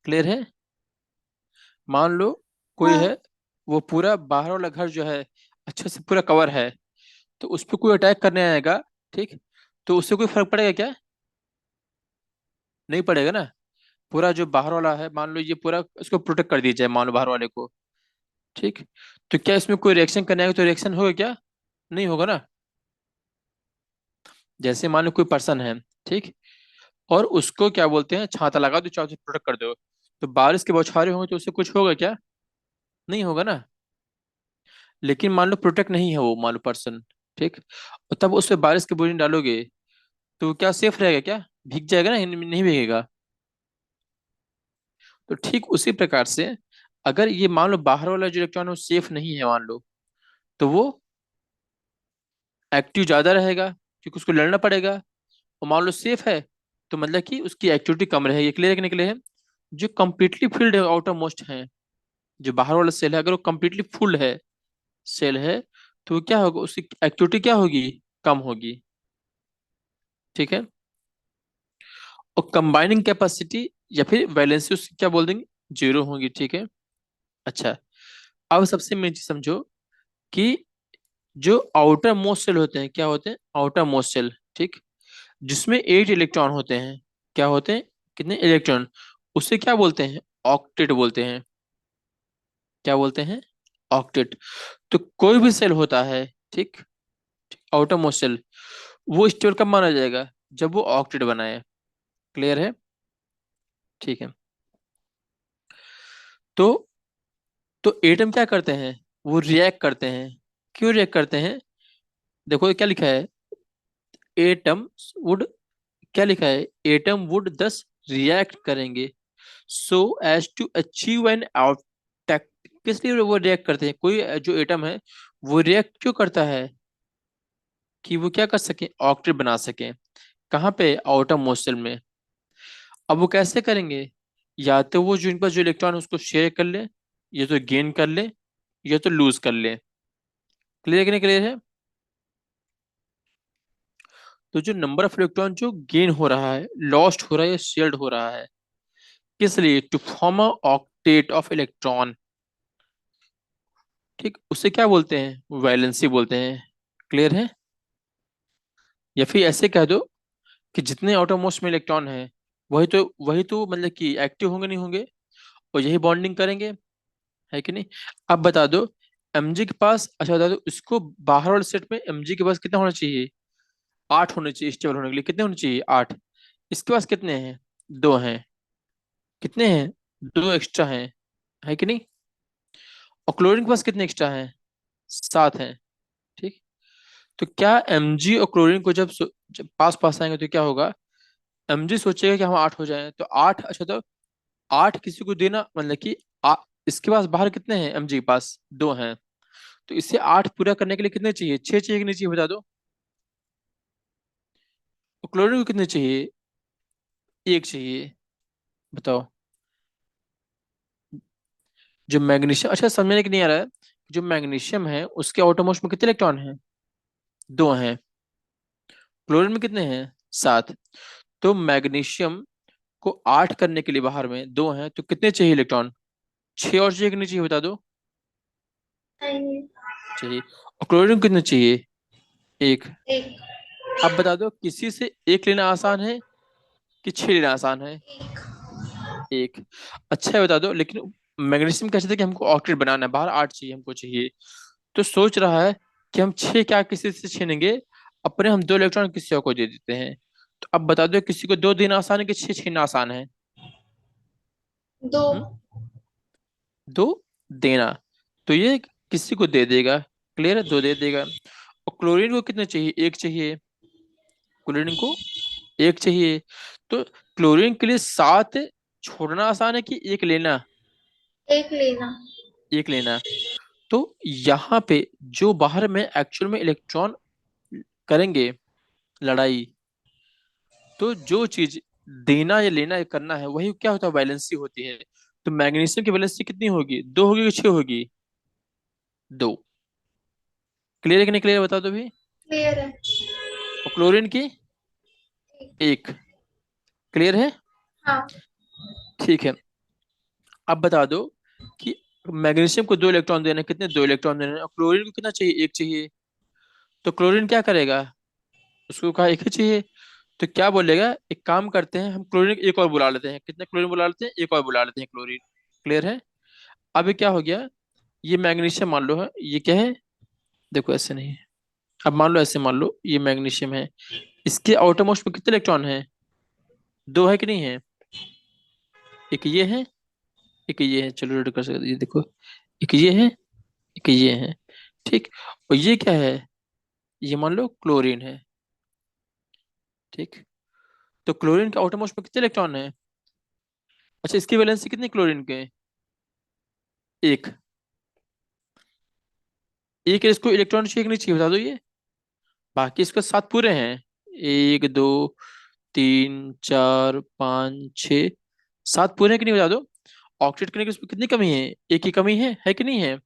क्लियर है? मान लो कोई
हाँ।
है, वो पूरा बाहर वाला घर जो है अच्छे से पूरा कवर है, तो उस पर कोई अटैक करने आएगा, ठीक, तो उससे कोई फर्क पड़ेगा क्या? नहीं पड़ेगा ना। पूरा जो बाहर वाला है, मान लो ये पूरा उसको प्रोटेक्ट कर दिया जाए, मान लो बाहर वाले को, ठीक, तो क्या इसमें कोई रिएक्शन करने आएगा तो रिएक्शन होगा क्या? नहीं होगा ना। जैसे मान लो कोई पर्सन है, ठीक, और उसको क्या बोलते हैं, छाता लगा दो, चारों से प्रोटेक्ट कर दो, तो बारिश के बौछारें होंगे तो उससे कुछ होगा क्या? नहीं होगा ना। लेकिन मान लो प्रोटेक्ट नहीं है वो, मान लो पर्सन, ठीक, और तब उस पे बारिश की बूंद डालोगे, तो क्या सेफ रहेगा क्या? भीग जाएगा ना, नहीं भीगेगा। तो ठीक उसी प्रकार से, अगर ये मान लो बाहर वाला जो इलेक्ट्रॉन है वो सेफ नहीं है मान लो, तो वो एक्टिव ज्यादा रहेगा, क्योंकि उसको लड़ना पड़ेगा। और मान लो सेफ है, तो मतलब कि उसकी एक्टिविटी कम रहेगी। क्लियर है कि निकले है? जो कंप्लीटली फील्ड है, आउटर मोस्ट है, जो बाहर वाला सेल है, अगर वो कंप्लीटली फुल है, सेल है, तो वो क्या होगा, उसकी एक्टिविटी क्या होगी, कम होगी। ठीक है। और कंबाइनिंग कैपेसिटी या फिर वैलेंसी उसकी क्या बोल देंगे, जीरो होगी। ठीक है। अच्छा, अब सबसे मेन चीज समझो कि जो आउटर मोस्ट सेल होते हैं, क्या होते हैं, आउटर मोस्ट सेल, ठीक, जिसमें 8 इलेक्ट्रॉन होते हैं। क्या होते हैं, कितने इलेक्ट्रॉन? उसे क्या बोलते हैं, ऑक्टेट बोलते हैं। क्या बोलते हैं, ऑक्टेट। तो कोई भी सेल होता है, ठीक, आउटर मोस्ट सेल, वो स्टेबल कब माना जाएगा, जब वो ऑक्टेट बनाए। क्लियर है? ठीक है। तो एटम क्या करते हैं, वो रिएक्ट करते हैं। क्यों रिएक्ट करते हैं? देखो ये क्या लिखा है, एटम वुड, क्या लिखा है, एटम वुड दस रिएक्ट करेंगे so as to achieve an आउटटेक। किस लिए वो रिएक्ट करते हैं, कोई जो एटम है वो रिएक्ट क्यों करता है, कि वो क्या कर सके, ऑक्टेट बना सके। कहाँ पे, आउटर मोस्ट शेल में। अब वो कैसे करेंगे, या तो वो जो इनके पास जो इलेक्ट्रॉन है उसको शेयर कर ले, या तो गेन कर ले, या तो लूज कर ले। क्लियर कि नहीं क्लियर है? तो जो नंबर ऑफ इलेक्ट्रॉन जो गेन हो रहा है, लॉस्ट हो रहा है या शेयर्ड हो रहा है, किस लिए, to form a octet of electron, ठीक, उसे क्या बोलते हैं, वैलेंसी बोलते हैं। क्लियर है? या फिर ऐसे कह दो कि जितने आउटरमोस्ट में इलेक्ट्रॉन है, वही तो मतलब कि एक्टिव होंगे, नहीं होंगे, और यही बॉन्डिंग करेंगे, है कि नहीं। अब बता दो, mg के पास, अच्छा बता दो इसको, बाहर वाले सेट में mg के पास कितना होना चाहिए, 8 होने चाहिए, स्टेबल होने के लिए कितने होने चाहिए, 8। इसके पास कितने हैं, 2 हैं। कितने हैं, 2 एक्स्ट्रा हैं, है कि नहीं। और क्लोरीन के पास कितने एक्स्ट्रा हैं, 7 हैं। ठीक। तो क्या mg और क्लोरीन को जब पास पास आएंगे तो क्या होगा, mg सोचेगा कि हम 8 हो जाएं, तो 8, अच्छा तो 8 किसी को देना, मतलब कि इसके पास बाहर कितने हैं, mg के पास 2 हैं, तो इससे 8 पूरा करने के लिए कितने चाहिए, 6 चाहिए कि नहीं चाहिए, बता दो। और क्लोरीन को कितने चाहिए, 1 चाहिए। बताओ। जो मैग्नीशियम, अच्छा समझने की नहीं आ रहा है, जो मैग्नीशियम है उसके आउटरमोस्ट में कितने इलेक्ट्रॉन हैं, 2 हैं। क्लोरीन में कितने हैं, 7। तो मैग्नीशियम को 8 करने के लिए बाहर में 2 हैं, तो कितने चाहिए इलेक्ट्रॉन, 6 और चाहिए कि नहीं चाहिए, बता दो।
चाहिए।
चाहिए। और क्लोरीन को कितने चाहिए, 1।
एक।
अब बता दो, किसी से 1 लेना आसान है कि 6 लेना आसान है,
एक।
1। अच्छा है, बता दो, लेकिन मैग्नीशियम कहते थे कि हमको ऑक्टेट बनाना है, बाहर 8 चाहिए, हमको चाहिए। तो सोच रहा है कि हम 6 क्या किसी से छीनेंगे, अपने हम 2 इलेक्ट्रॉन किसी और को दे देते हैं। तो अब बता दो, किसी को 2 देना आसान है कि 6 छीनना आसान है।
दो।
हम्म? 2 देना, तो ये किसी को दे देगा। क्लियर है, 2 दे देगा। और क्लोरीन को कितने चाहिए, 1 चाहिए। क्लोरीन को 1 चाहिए। तो क्लोरीन के लिए 7 छोड़ना आसान है कि 1 लेना,
एक लेना।
1 लेना। तो यहाँ पे जो बाहर में एक्चुअल में इलेक्ट्रॉन करेंगे लड़ाई, तो जो चीज देना या लेना या करना है, वही क्या होता है, वैलेंसी होती है। तो मैग्नीशियम की वैलेंसी कितनी होगी, 2 होगी कि 6 होगी, 2। क्लियर है कि नहीं क्लियर, बता दो भी।
क्लियर है।
और क्लोरीन की, एक। क्लियर है?
हाँ।
ठीक है। अब बता दो कि मैग्नीशियम को 2 इलेक्ट्रॉन देने हैं, कितने? 2 इलेक्ट्रॉन देने हैं। और क्लोरीन को कितना चाहिए? एक चाहिए। तो क्लोरीन क्या करेगा? उसको कहा एक ही चाहिए। तो क्या बोलेगा, एक काम करते हैं, हम क्लोरीन एक और बुला लेते हैं। कितने क्लोरीन बुला लेते हैं? एक और बुला लेते हैं क्लोरीन। क्लियर है? अब ये क्या हो गया? ये मैग्नीशियम मान लो है, ये क्या है? देखो ऐसे नहीं है। अब मान लो ऐसे, मान लो ये मैग्नीशियम है। इसके आउटर मोस्ट में कितने इलेक्ट्रॉन है? दो है कि नहीं है? एक ये है, एक ये है। चलो रेड कर सकते, ये देखो, एक ये है, एक ये है। ठीक। और ये क्या है? ये मान लो क्लोरीन है। ठीक। तो क्लोरीन के आउटर मोस्ट में कितने इलेक्ट्रॉन है? अच्छा, इसकी वैलेंसी कितनी क्लोरीन के? एक। एक इसको इलेक्ट्रॉन चाहिए कि नहीं चाहिए, बता दो ये। बाकी इसके सात पूरे हैं। एक, दो, तीन, चार, पाँच, छ, सात पूरे हैं कि नहीं, बता दो। ऑक्सीडेट करने की उसमें कितनी कमी है? एक की कमी है कि नहीं है?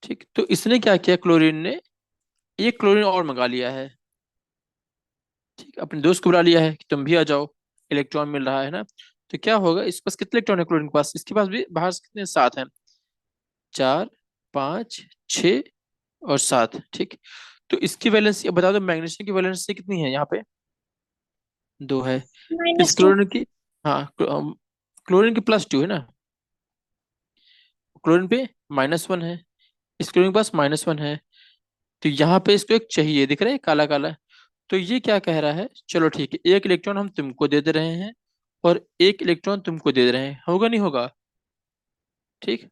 ठीक। तो इसने क्या किया, क्लोरीन ने एक क्लोरीन और मंगा लिया है। ठीक, अपने दोस्त को बुला लिया है कि तुम भी आ जाओ, इलेक्ट्रॉन मिल रहा है ना। तो क्या होगा, इसके पास कितने इलेक्ट्रॉन है क्लोरीन के पास? इसके पास भी बाहर से कितने? सात हैं। चार, पाँच, छ और सात। ठीक। तो इसकी वैलेंसी अब बता दो, मैग्नीशियम की वैलेंसी कितनी है यहाँ पे? दो है। किस
-2।
क्लोरीन की? हाँ, क्लोरीन की +2 है ना। क्लोरीन पे -1 है। इस क्लोरीन के पास -1 है। तो यहाँ पे इसको एक चाहिए, दिख रहा है काला काला। तो ये क्या कह रहा है, चलो ठीक है, एक इलेक्ट्रॉन हम तुमको दे दे रहे हैं और एक इलेक्ट्रॉन तुमको दे दे रहे हैं, होगा नहीं होगा? ठीक।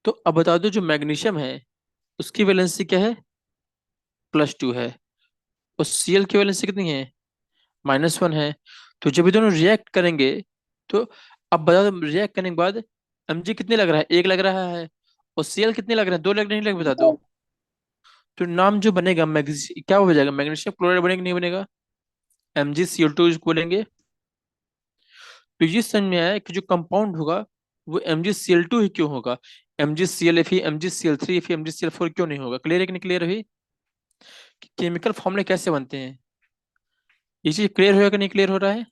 तो अब बता दो, जो मैग्नीशियम है उसकी वैलेंसी क्या है? +2 है। और Cl की वैलेंसी कितनी है? -1 है। तो जब ये दोनों रिएक्ट करेंगे, तो अब बता दो, रिएक्ट करने के बाद Mg कितने लग रहा है? एक लग रहा है। और Cl कितने लग रहे हैं? दो लग रहे, नहीं लग, बता दो।
2।
तो नाम जो बनेगा क्या हो जाएगा? मैग्नीशियम क्लोराइड बनेगा नहीं बनेगा? MgCl2 इसको बोलेंगे। तो ये समझ में आया कि जो कंपाउंड होगा वो MgCl2 ही क्यों होगा? MgCl ही, MgCl3 ही, MgCl4 क्यों नहीं होगा? क्लियर है कि नहीं क्लियर है? कि केमिकल फॉर्मूले कैसे बनते हैं, ये चीज क्लियर होगा कि नहीं क्लियर हो रहा है?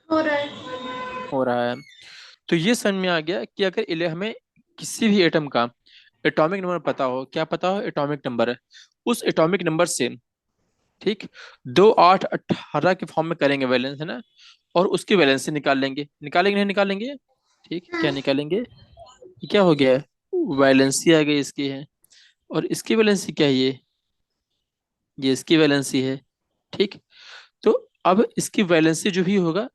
हो रहा है।
हो रहा है। तो ये समझ में आ गया कि अगर हमें किसी भी एटम का एटॉमिक नंबर पता हो, क्या पता हो? एटॉमिक नंबर है। उस एटॉमिक नंबर से, ठीक, 2, 8, 18 के फॉर्म में करेंगे वैलेंस, है ना। और उसकी वैलेंस से निकाल लेंगे, निकालेंगे नहीं निकालेंगे? ठीक, क्या निकालेंगे? ये क्या हो गया है? वैलेंसी आ गई इसकी है। और इसकी वैलेंसी क्या है? ये इसकी वैलेंसी है। ठीक। तो अब इसकी वैलेंसी जो भी होगा,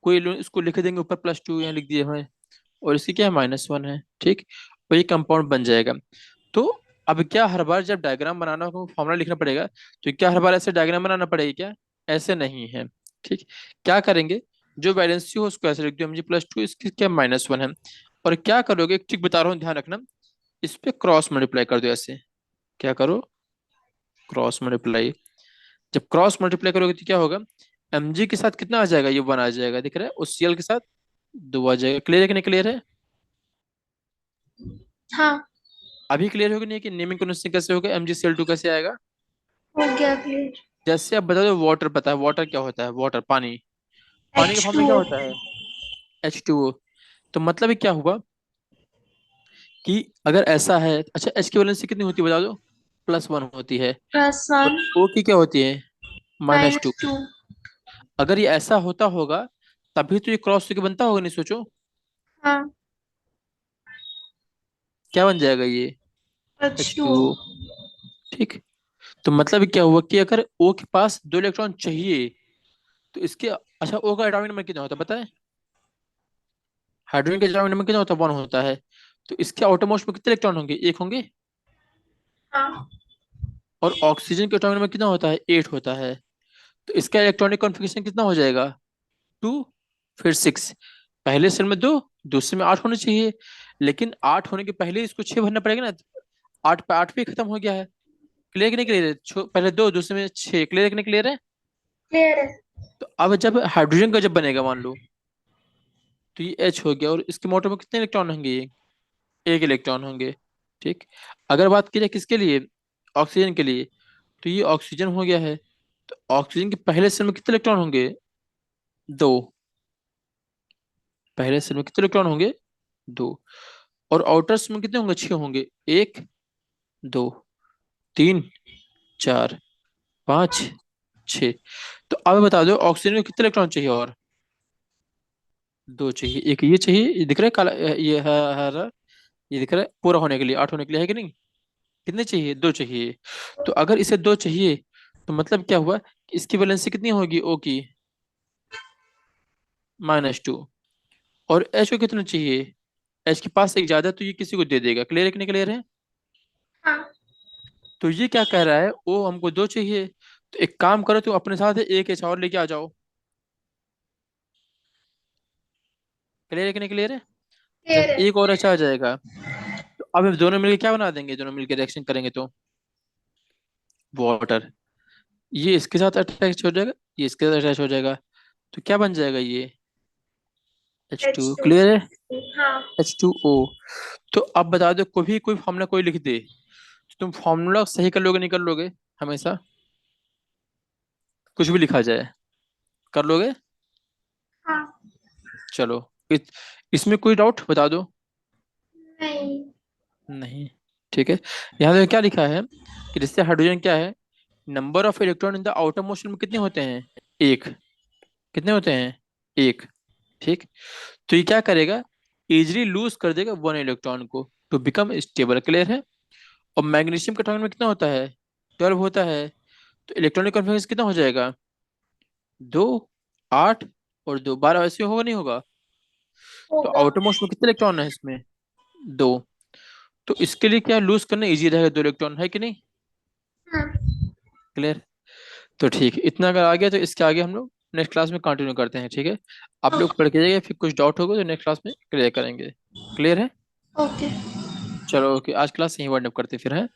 कोई लोग इसको लिख देंगे ऊपर, +2 यहाँ लिख दिए हुए हैं। और इसकी क्या है? -1 है। ठीक। और ये कंपाउंड बन जाएगा। तो अब क्या, हर बार जब डायग्राम बनाना हो फॉर्मूला लिखना पड़ेगा? तो क्या हर बार ऐसे डायग्राम बनाना पड़ेगा क्या? ऐसे नहीं है। ठीक। क्या करेंगे, जो वैलेंसी हो उसको ऐसे लिख दो, Mg+2, इसकी क्या? -1 है। और क्या करोगे, एक ठीक बता रहा हूँ, ध्यान रखना। इस पे क्रॉस मल्टीप्लाई कर दो ऐसे। क्या करो? Cross multiply. जब क्रॉस मल्टीप्लाई करोगे तो क्या होगा? Mg के साथ कितना आ जाएगा? ये 1 आ जाएगा, दिख रहा है। और Cl के साथ 2 आ जाएगा। क्लियर है कि नहीं क्लियर है?
हाँ।
अभी क्लियर हो कि नहीं कि नेमिंग कन्वेंशन कैसे होगा, MgCl2 कैसे आएगा?
हो गया क्लियर।
जैसे आप बता दो, वाटर पता है, वाटर क्या होता है? वाटर पानी। पानी के
एच
फॉर्म
टू
में क्या
ओ
होता है? H2O। तो मतलब ये क्या हुआ कि अगर ऐसा है, अच्छा, H की वैलेंसी कितनी होती है बता दो? +1 होती है। और
+1
O की क्या होती है? -2।
-2।
अगर ये ऐसा होता होगा, तभी तो ये क्रॉस होकर बनता होगा, नहीं सोचो।
हाँ।
क्या बन जाएगा ये?
H2O।
H2O। ठीक। तो मतलब क्या हुआ कि अगर O के पास 2 इलेक्ट्रॉन चाहिए, तो इसके, अच्छा, O का एटॉमिक नंबर कितना होता है पता है? हाइड्रोजन का एटॉमिक नंबर कितना होता है? 1 होता है। तो इसके आउटर मोस्ट में कितने इलेक्ट्रॉन होंगे? एक होंगे।
हाँ।
और ऑक्सीजन के एटॉमिक नंबर कितना होता है? 8 होता है। तो इसका इलेक्ट्रॉनिक कॉन्फ़िगरेशन कितना हो जाएगा? 2, फिर 6। पहले सेल में 2, दूसरे में 8 होने चाहिए। लेकिन 8 होने के पहले इसको 6 भरना पड़ेगा ना। 8 पे 8 पे खत्म हो गया है। क्लियर कि नहीं क्लियर है? पहले 2, दूसरे में 6। क्लियर कि नहीं क्लियर है?
क्लियर है।
तो अब जब हाइड्रोजन का जब बनेगा मान लो, तो ये H हो गया। और इसके मोटर में कितने इलेक्ट्रॉन होंगे? ये एक इलेक्ट्रॉन होंगे। ठीक। अगर बात की जाए किसके लिए? ऑक्सीजन के लिए। तो ये ऑक्सीजन हो गया है। तो ऑक्सीजन के पहले शेल में कितने इलेक्ट्रॉन होंगे? दो। पहले शेल में कितने इलेक्ट्रॉन होंगे? दो। और आउटर शेल में कितने होंगे? छह होंगे। एक, दो, तीन, चार, पाँच, छः। तो अब बता दो ऑक्सीजन में कितने इलेक्ट्रॉन चाहिए और? दो चाहिए। एक ये चाहिए, ये दिख रहा है काला, ये हरा, ये दिख रहा है पूरा होने के लिए, आठ होने के लिए, है कि नहीं? कितने चाहिए? दो चाहिए। तो अगर इसे दो चाहिए तो मतलब क्या हुआ कि इसकी वैलेंसी कितनी होगी ओ की? -2। और एच को कितना चाहिए? एच के पास एक ज्यादा है, तो ये किसी को दे देगा। क्लियर है कि नहीं क्लियर है?
हाँ।
तो ये क्या कह रहा है, ओ हमको दो चाहिए, तो एक काम करो, तुम अपने साथ एक एच और लेके आ जाओ। क्लियर है कि नहीं क्लियर है? जब
क्लियर है।
एक और एच आ जाएगा तो अब हम दोनों मिलकर क्या बना देंगे? दोनों मिलकर रिएक्शन करेंगे तो वाटर। ये इसके साथ अटैच हो जाएगा, ये इसके साथ अटैच हो जाएगा, तो क्या बन जाएगा ये? H2।
H2।
क्लियर है?
हाँ।
H2O। तो अब बता दो, कोई फॉर्मूला कोई लिख दे तो तुम फॉर्मूला सही कर लोगे नहीं कर लोगे? हमेशा कुछ भी लिखा जाए कर लोगे?
हाँ।
चलो, इसमें कोई डाउट बता दो।
नहीं।
नहीं। ठीक है। यहाँ पे क्या लिखा है कि जिससे हाइड्रोजन क्या है, number of electron in the outer motion में कितने होते हैं? एक। कितने होते हैं? एक। ठीक। तो ये क्या करेगा, इजिली लूज कर देगा वन इलेक्ट्रॉन को टू बिकम स्टेबल। क्लियर है? और मैग्नीशियम के एटॉमिक में कितना होता है? 12 होता है। तो इलेक्ट्रॉनिक कॉन्फिगरेशन कितना हो जाएगा? दो, आठ, और दो, 12। ऐसे होगा नहीं होगा? तो
होगा।
आउटर मोस्ट में कितने इलेक्ट्रॉन है इसमें? दो। तो इसके लिए क्या लूज करना इजी रहेगा, दो इलेक्ट्रॉन, है कि नहीं?
हाँ।
क्लियर? तो ठीक है, इतना अगर आ गया तो इसके आगे हम लोग नेक्स्ट क्लास में कंटिन्यू करते हैं। ठीक है? आप लोग
ओके।
पढ़ के जाइए, फिर कुछ डाउट होगा तो नेक्स्ट क्लास में क्लियर करेंगे। क्लियर है?
ओके।
चलो ओके, आज क्लास यहीं वाइंड अप करते हैं फिर, है।